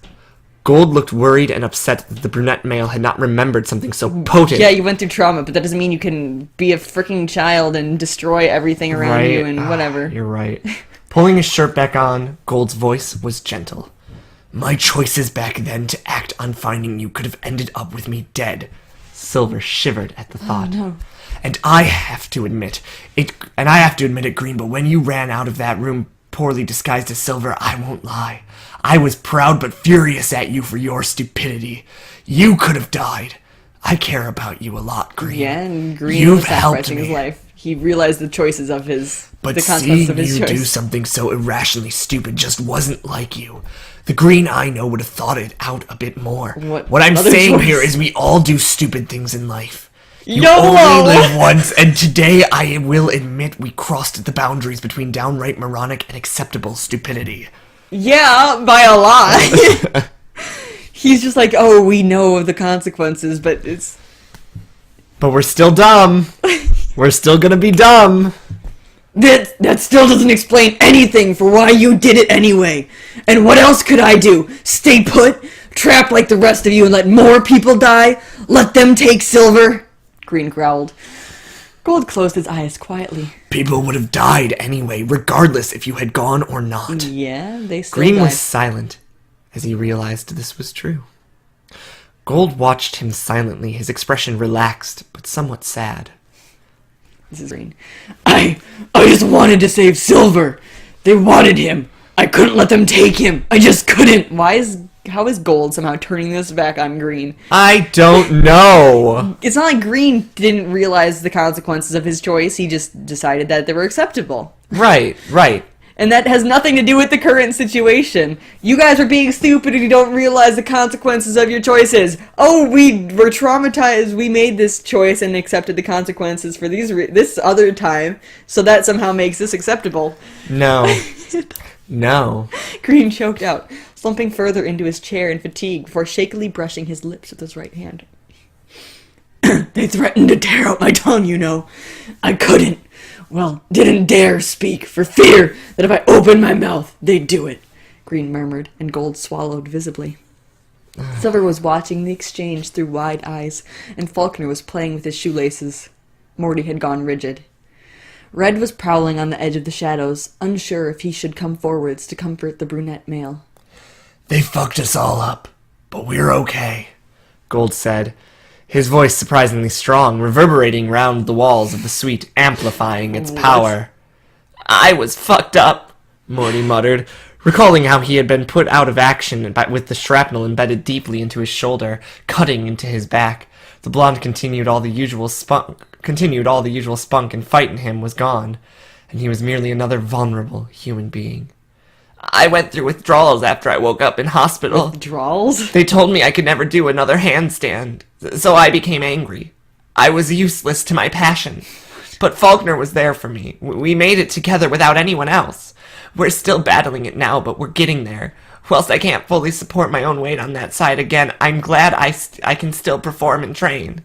[SPEAKER 1] Gold looked worried and upset that the brunette male had not remembered something so potent.
[SPEAKER 2] Yeah, you went through trauma, but that doesn't mean you can be a freaking child and destroy everything around you and whatever.
[SPEAKER 1] You're right. Pulling his shirt back on, Gold's voice was gentle. My choices back then to act on finding you could have ended up with me dead. Silver shivered at the thought.
[SPEAKER 2] Oh, no.
[SPEAKER 1] And I have to admit it, Green, but when you ran out of that room poorly disguised as Silver, I won't lie. I was proud but furious at you for your stupidity. You could have died. I care about you a lot, Green.
[SPEAKER 2] Yeah, and Green
[SPEAKER 1] You've
[SPEAKER 2] was
[SPEAKER 1] helped
[SPEAKER 2] sacrificing
[SPEAKER 1] me.
[SPEAKER 2] his life. He realized the choices of his...
[SPEAKER 1] But
[SPEAKER 2] the consequences
[SPEAKER 1] seeing
[SPEAKER 2] of his
[SPEAKER 1] you
[SPEAKER 2] choice.
[SPEAKER 1] do something so irrationally stupid just wasn't like you. The Green I know would have thought it out a bit more. What I'm
[SPEAKER 2] other
[SPEAKER 1] saying
[SPEAKER 2] choice?
[SPEAKER 1] here is we all do stupid things in life. You
[SPEAKER 2] YOLO!
[SPEAKER 1] only live once, and today I will admit we crossed the boundaries between downright moronic and acceptable stupidity.
[SPEAKER 2] Yeah, by a lot. He's just like, oh, we know of the consequences, but it's...
[SPEAKER 1] But we're still dumb. We're still gonna be dumb.
[SPEAKER 2] That still doesn't explain anything for why you did it anyway. And what else could I do? Stay put? Trap like the rest of you and let more people die? Let them take Silver? Green growled. Gold closed his eyes quietly.
[SPEAKER 1] People would have died anyway, regardless if you had gone or not.
[SPEAKER 2] Yeah, they still
[SPEAKER 1] Green
[SPEAKER 2] died.
[SPEAKER 1] was silent as he realized this was true. Gold watched him silently, his expression relaxed, but somewhat sad.
[SPEAKER 2] This is Green. I just wanted to save Silver. They wanted him. I couldn't let them take him. I just couldn't. How is Gold somehow turning this back on Green?
[SPEAKER 1] I don't know.
[SPEAKER 2] It's not like Green didn't realize the consequences of his choice. He just decided that they were acceptable.
[SPEAKER 1] Right.
[SPEAKER 2] And that has nothing to do with the current situation. You guys are being stupid and you don't realize the consequences of your choices. Oh, we were traumatized. We made this choice and accepted the consequences for this other time. So that somehow makes this acceptable.
[SPEAKER 1] No. No.
[SPEAKER 2] Green choked out, slumping further into his chair in fatigue before shakily brushing his lips with his right hand. They threatened to tear out my tongue, you know. I couldn't. Well, didn't dare speak for fear that if I opened my mouth, they'd do it. Green murmured, and Gold swallowed visibly. Silver was watching the exchange through wide eyes, and Faulkner was playing with his shoelaces. Morty had gone rigid. Red was prowling on the edge of the shadows, unsure if he should come forwards to comfort the brunette male.
[SPEAKER 1] They fucked us all up, but we're okay, Gold said, his voice surprisingly strong, reverberating round the walls of the suite, amplifying its power. I was fucked up, Morty muttered, recalling how he had been put out of action with the shrapnel embedded deeply into his shoulder, cutting into his back. The blonde continued all the usual spunk, and fight in him was gone, and he was merely another vulnerable human being. I went through withdrawals after I woke up in hospital.
[SPEAKER 2] Withdrawals?
[SPEAKER 1] They told me I could never do another handstand, so I became angry. I was useless to my passion. But Faulkner was there for me. We made it together without anyone else. We're still battling it now, but we're getting there. Whilst I can't fully support my own weight on that side again, I'm glad I can still perform and train.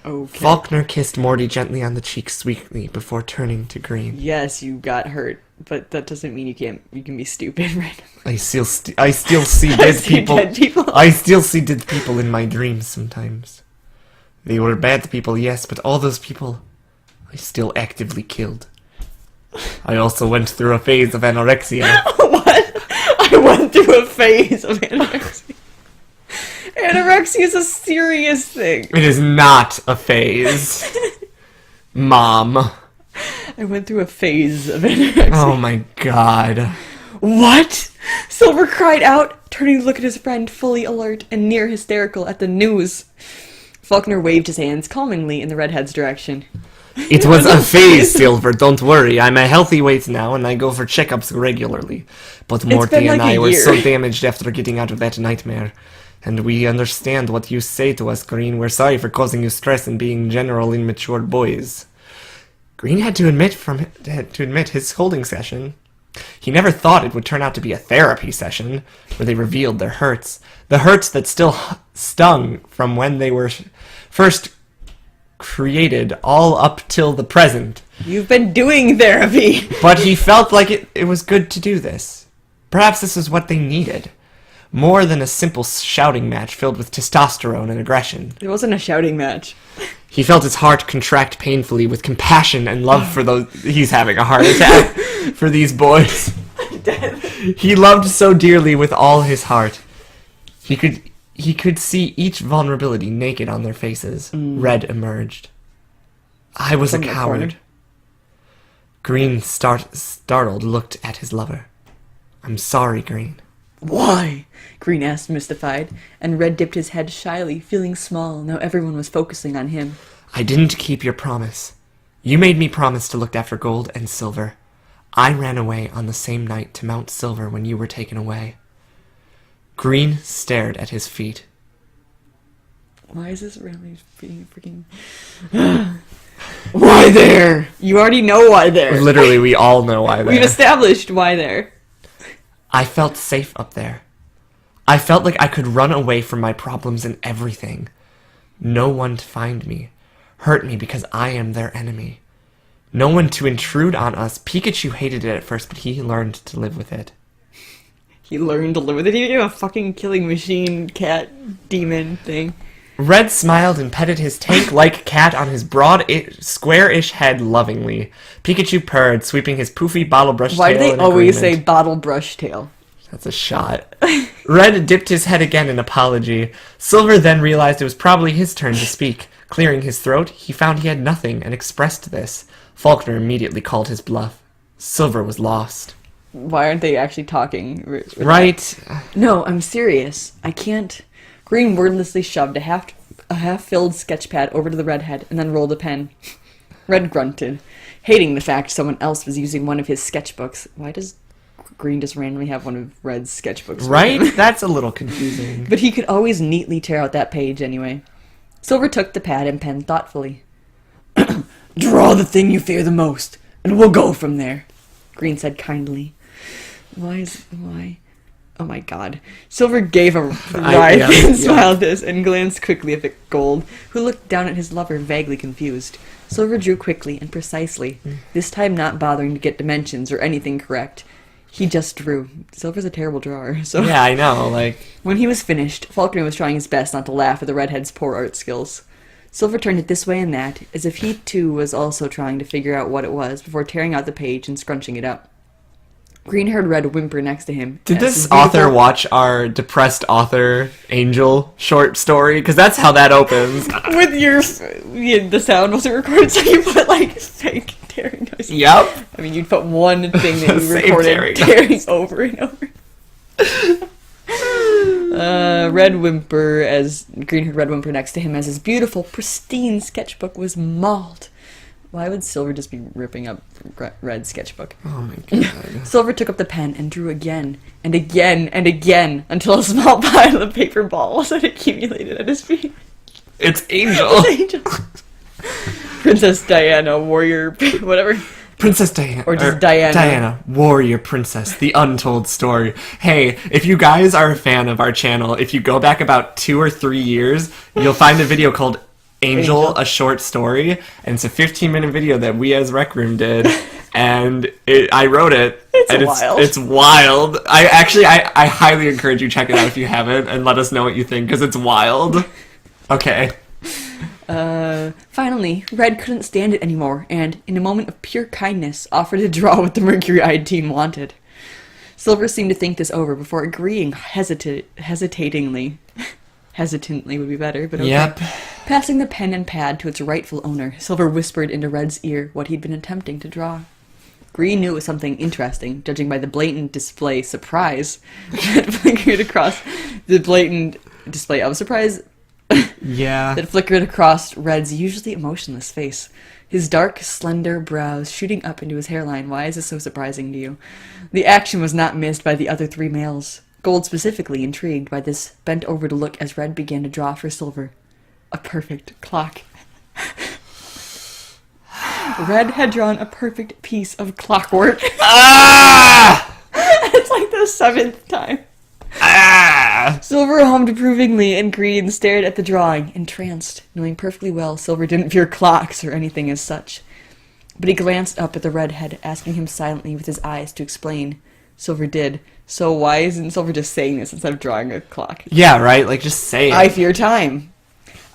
[SPEAKER 2] Okay.
[SPEAKER 1] Faulkner kissed Morty gently on the cheek sweetly before turning to Green.
[SPEAKER 2] Yes, you got hurt, but that doesn't mean you can be stupid, right?
[SPEAKER 1] I still see dead people.
[SPEAKER 2] Dead people.
[SPEAKER 1] I still see dead people in my dreams sometimes. They were bad people, yes, but all those people I still actively killed. I also went through a phase of anorexia.
[SPEAKER 2] What? I went through a phase of anorexia. Anorexia is a serious thing.
[SPEAKER 1] It is not a phase. Mom.
[SPEAKER 2] I went through a phase of anorexia.
[SPEAKER 1] Oh my god.
[SPEAKER 2] What? Silver cried out, turning to look at his friend, fully alert and near hysterical at the news. Faulkner waved his hands calmingly in the redhead's direction.
[SPEAKER 1] It was a phase, Silver, don't worry. I'm a healthy weight now and I go for checkups regularly. But Morty and I were so damaged after getting out of that nightmare. And we understand what you say to us, Green. We're sorry for causing you stress and being general immature boys. Green had to admit his holding session. He never thought it would turn out to be a therapy session where they revealed their hurts. The hurts that still stung from when they were first created all up till the present.
[SPEAKER 2] You've been doing therapy.
[SPEAKER 1] But he felt like it was good to do this. Perhaps this is what they needed. More than a simple shouting match filled with testosterone and aggression.
[SPEAKER 2] It wasn't a shouting match.
[SPEAKER 1] He felt his heart contract painfully with compassion and love for those... He's having a heart attack for these boys. He loved so dearly with all his heart. He could see each vulnerability naked on their faces. Red emerged. I was a coward. Green, startled, looked at his lover. I'm sorry, Green.
[SPEAKER 2] Why? Green asked, mystified, and Red dipped his head shyly, feeling small. Now everyone was focusing on him.
[SPEAKER 1] I didn't keep your promise. You made me promise to look after gold and silver. I ran away on the same night to Mount Silver when you were taken away. Green stared at his feet.
[SPEAKER 2] Why is this really being freaking... Why there? You already know why there.
[SPEAKER 1] Literally, we all know why there.
[SPEAKER 2] We've established why there.
[SPEAKER 1] I felt safe up there. I felt like I could run away from my problems and everything. No one to find me, hurt me because I am their enemy. No one to intrude on us. Pikachu hated it at first, but he learned to live with it.
[SPEAKER 2] He learned to live with it. He became a fucking killing machine cat demon thing.
[SPEAKER 1] Red smiled and petted his tank-like cat on his broad, square-ish head lovingly. Pikachu purred, sweeping his poofy bottle brush tail.
[SPEAKER 2] Why do they always say bottle brush tail?
[SPEAKER 1] That's a shot. Red dipped his head again in apology. Silver then realized it was probably his turn to speak. Clearing his throat, he found he had nothing and expressed this. Faulkner immediately called his bluff. Silver was lost.
[SPEAKER 2] Why aren't they actually talking?
[SPEAKER 1] Right.
[SPEAKER 2] No, I'm serious. I can't... Green wordlessly shoved a half-filled sketch pad over to the redhead and then rolled a pen. Red grunted, hating the fact someone else was using one of his sketchbooks. Why does Green just randomly have one of Red's sketchbooks?
[SPEAKER 1] Right? That's a little confusing.
[SPEAKER 2] But he could always neatly tear out that page anyway. Silver took the pad and pen thoughtfully. Draw the thing you fear the most, and we'll go from there, Green said kindly. Why? Oh my god. Silver gave a writhe smile at this and glanced quickly at Gold, who looked down at his lover vaguely confused. Silver drew quickly and precisely, this time not bothering to get dimensions or anything correct. He just drew. Silver's a terrible drawer, so...
[SPEAKER 1] Yeah, I know, like...
[SPEAKER 2] When he was finished, Faulkner was trying his best not to laugh at the redhead's poor art skills. Silver turned it this way and that, as if he too was also trying to figure out what it was before tearing out the page and scrunching it up. Green heard Red whimper next to him.
[SPEAKER 1] Did this author watch our depressed author Angel short story? Because that's how that opens.
[SPEAKER 2] With the sound wasn't recorded, so you put like fake tearing noises.
[SPEAKER 1] Yep.
[SPEAKER 2] I mean, you'd put one thing that you
[SPEAKER 1] Same
[SPEAKER 2] recorded tearing over and over. Red whimper as Green heard Red whimper next to him as his beautiful, pristine sketchbook was mauled. Why would Silver just be ripping up Red's sketchbook?
[SPEAKER 1] Oh my god.
[SPEAKER 2] Silver took up the pen and drew again and again and again until a small pile of paper balls had accumulated at his feet.
[SPEAKER 1] It's Angel.
[SPEAKER 2] It's Angel. Princess Diana, warrior, whatever.
[SPEAKER 1] Princess Diana.
[SPEAKER 2] Or just Diana.
[SPEAKER 1] Diana, warrior princess, the untold story. Hey, if you guys are a fan of our channel, if you go back about 2 or 3 years, you'll find a video called Angel, a short story, and it's a 15-minute video that we as Rec Room did, and I wrote it. It's wild. I highly encourage you check it out if you haven't, and let us know what you think, because it's wild. Okay.
[SPEAKER 2] Finally, Red couldn't stand it anymore, and, in a moment of pure kindness, offered to draw what the mercury-eyed team wanted. Silver seemed to think this over before agreeing hesitatingly. Hesitantly would be better, but okay.
[SPEAKER 1] Yep.
[SPEAKER 2] Passing the pen and pad to its rightful owner, Silver whispered into Red's ear what he'd been attempting to draw. Green knew it was something interesting, judging by the blatant display surprise that flickered across the blatant display of surprise
[SPEAKER 1] Yeah.
[SPEAKER 2] that flickered across Red's usually emotionless face. His dark, slender brows shooting up into his hairline. Why is this so surprising to you? The action was not missed by the other 3 males. Gold specifically, intrigued by this, bent over to look as Red began to draw for Silver. A perfect clock. Red had drawn a perfect piece of clockwork.
[SPEAKER 1] Ah!
[SPEAKER 2] It's like the 7th time.
[SPEAKER 1] Ah!
[SPEAKER 2] Silver hummed approvingly, and Green stared at the drawing, entranced, knowing perfectly well Silver didn't fear clocks or anything as such. But he glanced up at the redhead, asking him silently with his eyes to explain. Silver did. So why isn't Silver just saying this instead of drawing a clock?
[SPEAKER 1] Yeah, right? Like, just say it.
[SPEAKER 2] I fear time.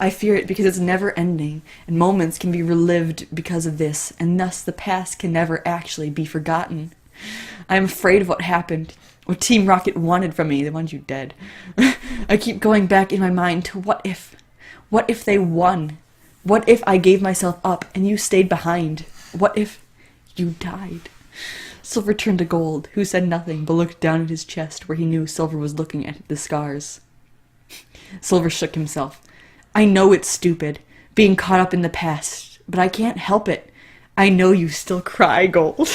[SPEAKER 2] I fear it because it's never ending, and moments can be relived because of this, and thus the past can never actually be forgotten. I am afraid of what happened, what Team Rocket wanted from me. They wanted you dead. I keep going back in my mind to what if. What if they won? What if I gave myself up and you stayed behind? What if you died? Silver turned to Gold, who said nothing but looked down at his chest where he knew Silver was looking at the scars. Silver shook himself. I know it's stupid, being caught up in the past, but I can't help it. I know you still cry, Gold.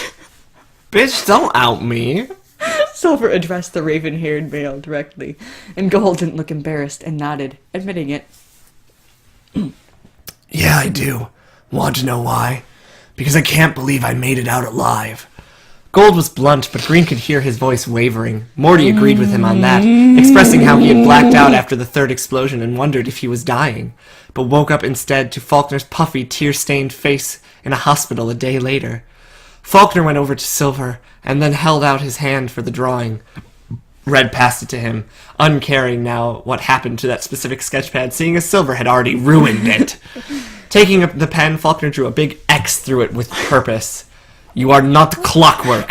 [SPEAKER 1] Bitch, don't out me.
[SPEAKER 2] Silver addressed the raven-haired male directly, and Gold didn't look embarrassed and nodded, admitting it.
[SPEAKER 1] Yeah, I do. Want to know why? Because I can't believe I made it out alive. Gold was blunt, but Green could hear his voice wavering. Morty agreed with him on that, expressing how he had blacked out after the 3rd explosion and wondered if he was dying, but woke up instead to Faulkner's puffy, tear-stained face in a hospital a day later. Faulkner went over to Silver, and then held out his hand for the drawing. Red passed it to him, uncaring now what happened to that specific sketchpad, seeing as Silver had already ruined it. Taking up the pen, Faulkner drew a big X through it with purpose. You are not Clockwork.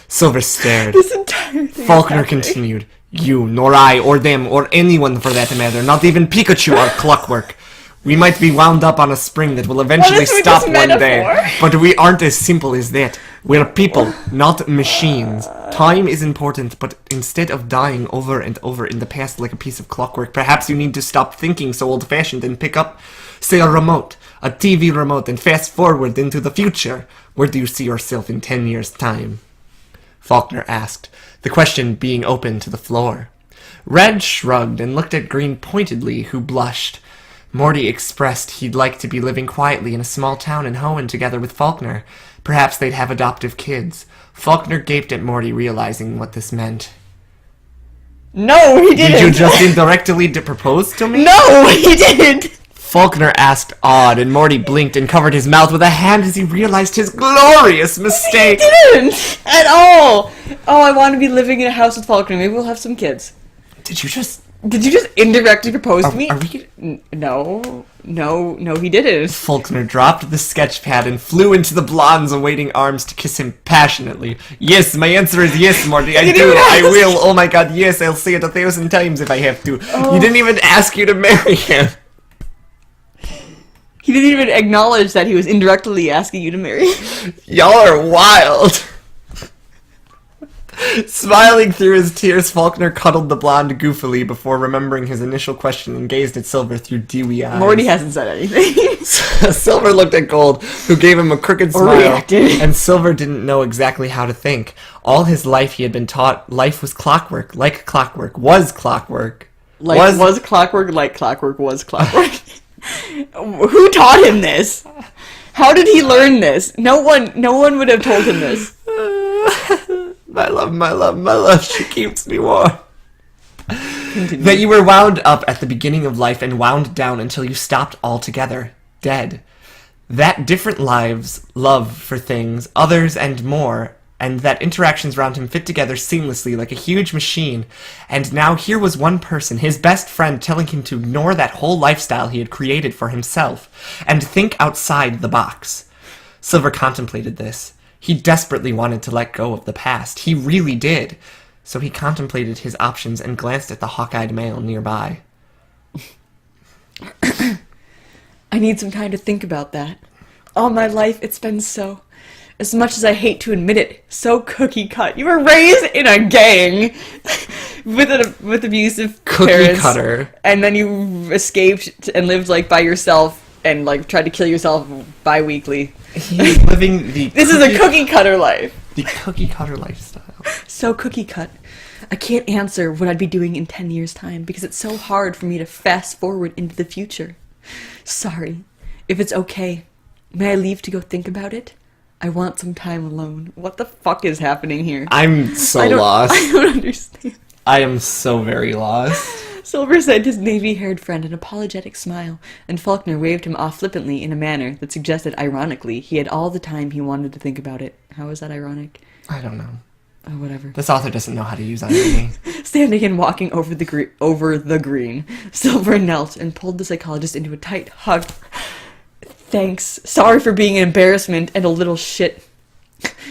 [SPEAKER 1] Silver stared.
[SPEAKER 2] This entire thing
[SPEAKER 1] Faulkner continued. You, nor I, or them, or anyone for that matter, not even Pikachu are Clockwork. We might be wound up on a spring that will eventually stop one day, but we aren't as simple as that. We're people, not machines. Time is important, but instead of dying over and over in the past like a piece of clockwork, perhaps you need to stop thinking so old-fashioned and pick up, say, a remote, a TV remote, and fast forward into the future. Where do you see yourself in 10 years' time? Faulkner asked, the question being open to the floor. Red shrugged and looked at Green pointedly, who blushed. Morty expressed he'd like to be living quietly in a small town in Hoenn together with Faulkner. Perhaps they'd have adoptive kids. Faulkner gaped at Morty, realizing what this meant.
[SPEAKER 2] No, he didn't!
[SPEAKER 1] Did you just indirectly propose to me?
[SPEAKER 2] No, he didn't!
[SPEAKER 1] Faulkner asked, awed, and Morty blinked and covered his mouth with a hand as he realized his glorious mistake.
[SPEAKER 2] He didn't! At all! Oh, I want to be living in a house with Faulkner. Maybe we'll have some kids.
[SPEAKER 1] Did you just
[SPEAKER 2] indirectly propose to me?
[SPEAKER 1] Are we...
[SPEAKER 2] No, he didn't.
[SPEAKER 1] Faulkner dropped the sketch pad and flew into the blonde's awaiting arms to kiss him passionately. Yes, my answer is yes, Morty. I do. I will. Oh my god, yes, I'll say it 1,000 times if I have to.
[SPEAKER 2] Oh.
[SPEAKER 1] He didn't even ask you to marry him.
[SPEAKER 2] He didn't even acknowledge that he was indirectly asking you to marry.
[SPEAKER 1] Y'all are wild. Smiling through his tears, Faulkner cuddled the blonde goofily before remembering his initial question and gazed at Silver through dewy eyes.
[SPEAKER 2] Morty hasn't said anything.
[SPEAKER 1] Silver looked at Gold, who gave him a crooked smile,
[SPEAKER 2] reacted.
[SPEAKER 1] and Silver didn't know exactly how to think. All his life he had been taught life was clockwork, like clockwork, was clockwork.
[SPEAKER 2] Was clockwork, like clockwork, was clockwork. Who taught him this? How did he learn this? No one would have told him this.
[SPEAKER 1] My love, she keeps me warm. Continue. That you were wound up at the beginning of life and wound down until you stopped altogether, dead. That different lives, love for things, others and more, and that interactions around him fit together seamlessly like a huge machine. And now here was one person, his best friend, telling him to ignore that whole lifestyle he had created for himself, and think outside the box. Silver contemplated this. He desperately wanted to let go of the past. He really did. So he contemplated his options and glanced at the hawk-eyed male nearby.
[SPEAKER 2] I need some time to think about that. All my life, it's been so, as much as I hate to admit it, so cookie-cut. You were raised in a gang with abusive parents.
[SPEAKER 1] Cookie-cutter.
[SPEAKER 2] And then you escaped and lived, like, by yourself and, like, tried to kill yourself bi-weekly.
[SPEAKER 1] He's living the
[SPEAKER 2] This is a cookie-cutter life.
[SPEAKER 1] The cookie-cutter lifestyle.
[SPEAKER 2] So cookie-cut. I can't answer what I'd be doing in 10 years' time because it's so hard for me to fast forward into the future. Sorry. If it's okay, may I leave to go think about it? I want some time alone. What the fuck is happening here?
[SPEAKER 1] I'm so lost.
[SPEAKER 2] I don't understand.
[SPEAKER 1] I am so very lost.
[SPEAKER 2] Silver sent his navy-haired friend an apologetic smile, and Faulkner waved him off flippantly in a manner that suggested ironically he had all the time he wanted to think about it. How is that ironic?
[SPEAKER 1] I don't know.
[SPEAKER 2] Oh, whatever.
[SPEAKER 1] This author doesn't know how to use irony.
[SPEAKER 2] Standing and walking over the green, Silver knelt and pulled the psychologist into a tight hug. Thanks. Sorry for being an embarrassment and a little shit.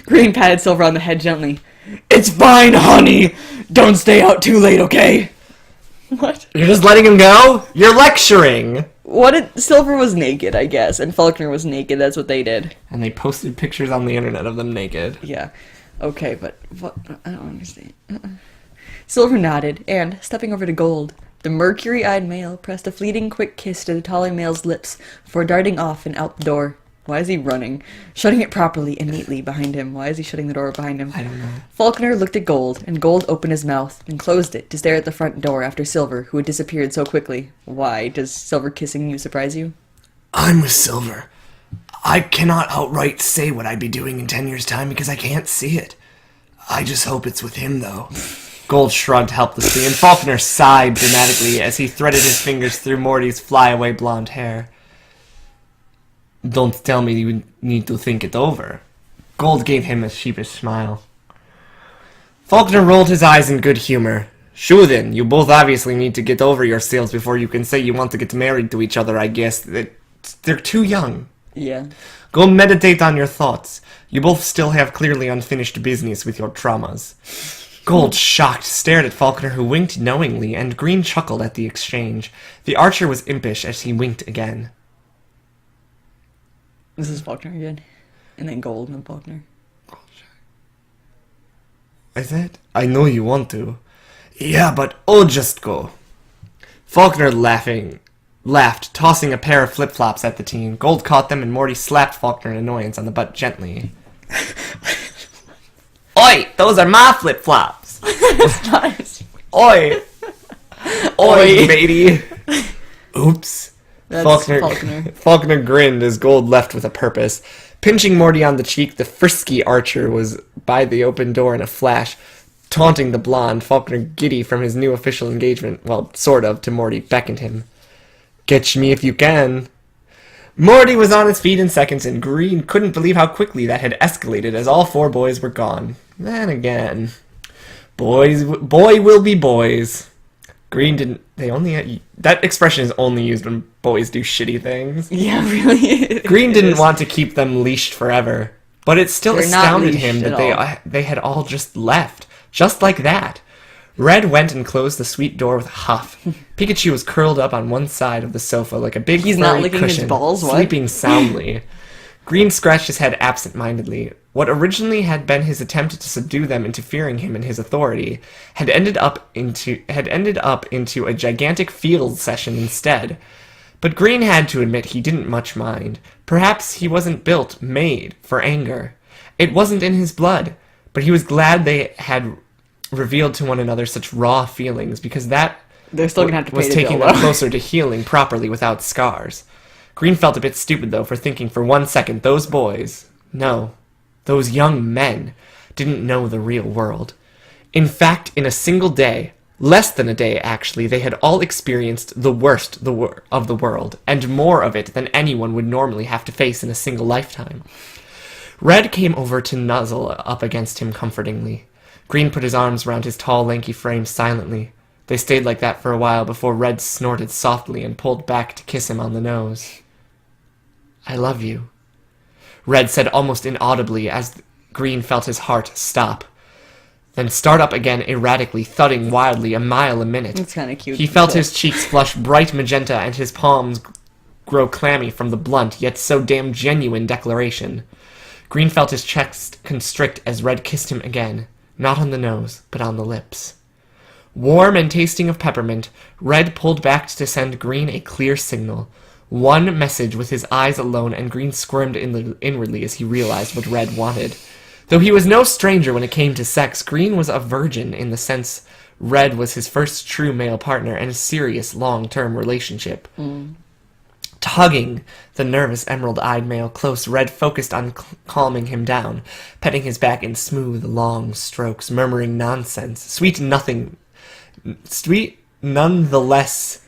[SPEAKER 2] Green patted Silver on the head gently. It's fine, honey. Don't stay out too late, okay? What?
[SPEAKER 1] You're just letting him go? You're lecturing!
[SPEAKER 2] Silver was naked, I guess, and Faulkner was naked. That's what they did.
[SPEAKER 1] And they posted pictures on the internet of them naked.
[SPEAKER 2] Yeah. Okay, but what? I don't understand. Silver nodded, and, stepping over to Gold, the mercury-eyed male pressed a fleeting quick kiss to the taller male's lips before darting off and out the door. Why is he running? Shutting it properly and neatly behind him. Why is he shutting the door behind him?
[SPEAKER 1] I don't know.
[SPEAKER 2] Faulkner looked at Gold, and Gold opened his mouth and closed it to stare at the front door after Silver, who had disappeared so quickly. Why? Does Silver kissing you surprise you?
[SPEAKER 1] I'm with Silver. I cannot outright say what I'd be doing in 10 years' time because I can't see it. I just hope it's with him, though. Gold shrugged helplessly, and Faulkner sighed dramatically as he threaded his fingers through Morty's flyaway blonde hair. Don't tell me you need to think it over. Gold gave him a sheepish smile. Faulkner rolled his eyes in good humor. Sure then, you both obviously need to get over yourselves before you can say you want to get married to each other, I guess. They're too young.
[SPEAKER 2] Yeah.
[SPEAKER 1] Go meditate on your thoughts. You both still have clearly unfinished business with your traumas. Gold, shocked, stared at Faulkner, who winked knowingly, and Green chuckled at the exchange. The archer was impish as he winked again.
[SPEAKER 2] This is Faulkner again. And then Gold and then Faulkner.
[SPEAKER 1] Is it? I know you want to. Yeah, but I'll just go. Faulkner laughed, tossing a pair of flip-flops at the teen. Gold caught them, and Morty slapped Faulkner in annoyance on the butt gently. Oi! Those are my flip-flops! Oi! Oi, matey! Oops.
[SPEAKER 2] Faulkner.
[SPEAKER 1] Faulkner grinned as Gold left with a purpose. Pinching Morty on the cheek, the frisky archer was by the open door in a flash, taunting the blonde. Faulkner, giddy from his new official engagement, well, sort of, to Morty, beckoned him. Catch me if you can. Morty was on his feet in seconds, and Green couldn't believe how quickly that had escalated as all four boys were gone. Then again, boy will be boys. Green didn't. That expression is only used when boys do shitty things.
[SPEAKER 2] Yeah, really.
[SPEAKER 1] Green didn't want to keep them leashed forever, but it still
[SPEAKER 2] They're
[SPEAKER 1] astounded
[SPEAKER 2] not
[SPEAKER 1] him
[SPEAKER 2] leashed
[SPEAKER 1] that they had all just left, just like that. Red went and closed the sweet door with a huff. Pikachu was curled up on one side of the sofa like a big
[SPEAKER 2] He's
[SPEAKER 1] furry
[SPEAKER 2] not licking
[SPEAKER 1] cushion,
[SPEAKER 2] his balls, what?
[SPEAKER 1] sleeping soundly. Green scratched his head absent-mindedly. What originally had been his attempt to subdue them into fearing him and his authority had ended up into a gigantic field session instead. But Green had to admit he didn't much mind. Perhaps he wasn't made for anger. It wasn't in his blood, but he was glad they had revealed to one another such raw feelings, because that
[SPEAKER 2] They're still gonna have to pay
[SPEAKER 1] was
[SPEAKER 2] the
[SPEAKER 1] taking
[SPEAKER 2] bill,
[SPEAKER 1] them
[SPEAKER 2] though.
[SPEAKER 1] closer to healing properly without scars. Green felt a bit stupid, though, for thinking for 1 second those boys, no, those young men, didn't know the real world. In fact, in a single day, less than a day actually, they had all experienced the worst of the world, and more of it than anyone would normally have to face in a single lifetime. Red came over to nuzzle up against him comfortingly. Green put his arms around his tall, lanky frame silently. They stayed like that for a while before Red snorted softly and pulled back to kiss him on the nose. "I love you," Red said almost inaudibly as Green felt his heart stop, then start up again erratically, thudding wildly a mile a minute.
[SPEAKER 2] It's kind of cute.
[SPEAKER 1] He felt his cheeks flush bright magenta and his palms grow clammy from the blunt, yet so damn genuine declaration. Green felt his chest constrict as Red kissed him again, not on the nose, but on the lips. Warm and tasting of peppermint, Red pulled back to send Green a clear signal. One message with his eyes alone, and Green squirmed inwardly as he realized what Red wanted. Though he was no stranger when it came to sex, Green was a virgin in the sense Red was his first true male partner and a serious long-term relationship. Tugging the nervous emerald-eyed male close, Red focused on calming him down, petting his back in smooth, long strokes, murmuring nonsense, sweet nonetheless,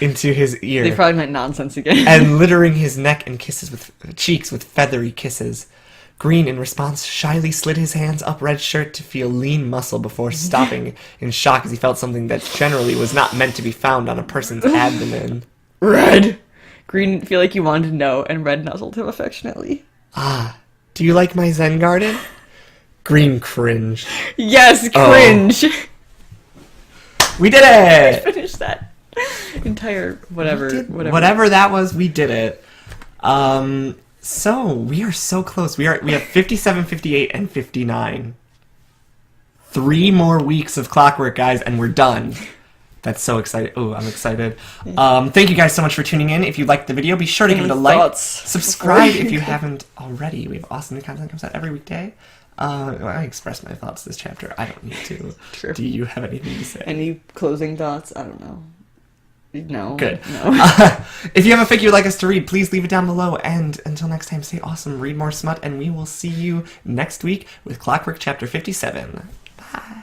[SPEAKER 1] into his ear.
[SPEAKER 2] They probably meant nonsense again.
[SPEAKER 1] And littering his neck and cheeks with feathery kisses. Green, in response, shyly slid his hands up Red's shirt to feel lean muscle before stopping in shock as he felt something that generally was not meant to be found on a person's abdomen.
[SPEAKER 2] Red! Green feel like you wanted to know, and Red nuzzled him affectionately.
[SPEAKER 1] "Ah, do you like my Zen garden?" Green cringed.
[SPEAKER 2] Yes, cringe!
[SPEAKER 1] We did it!
[SPEAKER 2] Finish that entire
[SPEAKER 1] Whatever that was, we did it. So we are so close. We have 57, 58, and 59. 3 more weeks of Clockwork, guys, and we're done. That's so exciting. Oh, I'm excited. Thank you guys so much for tuning in. If you liked the video, be sure to give it a like. Subscribe if you haven't already. We have awesome content that comes out every weekday. I expressed my thoughts this chapter. I don't need to.
[SPEAKER 2] True.
[SPEAKER 1] Do you have anything to say?
[SPEAKER 2] Any closing thoughts? I don't know. No.
[SPEAKER 1] Good.
[SPEAKER 2] No.
[SPEAKER 1] If you have a fic you'd like us to read, please leave it down below. And until next time, stay awesome, read more smut, and we will see you next week with Clockwork Chapter 57. Bye.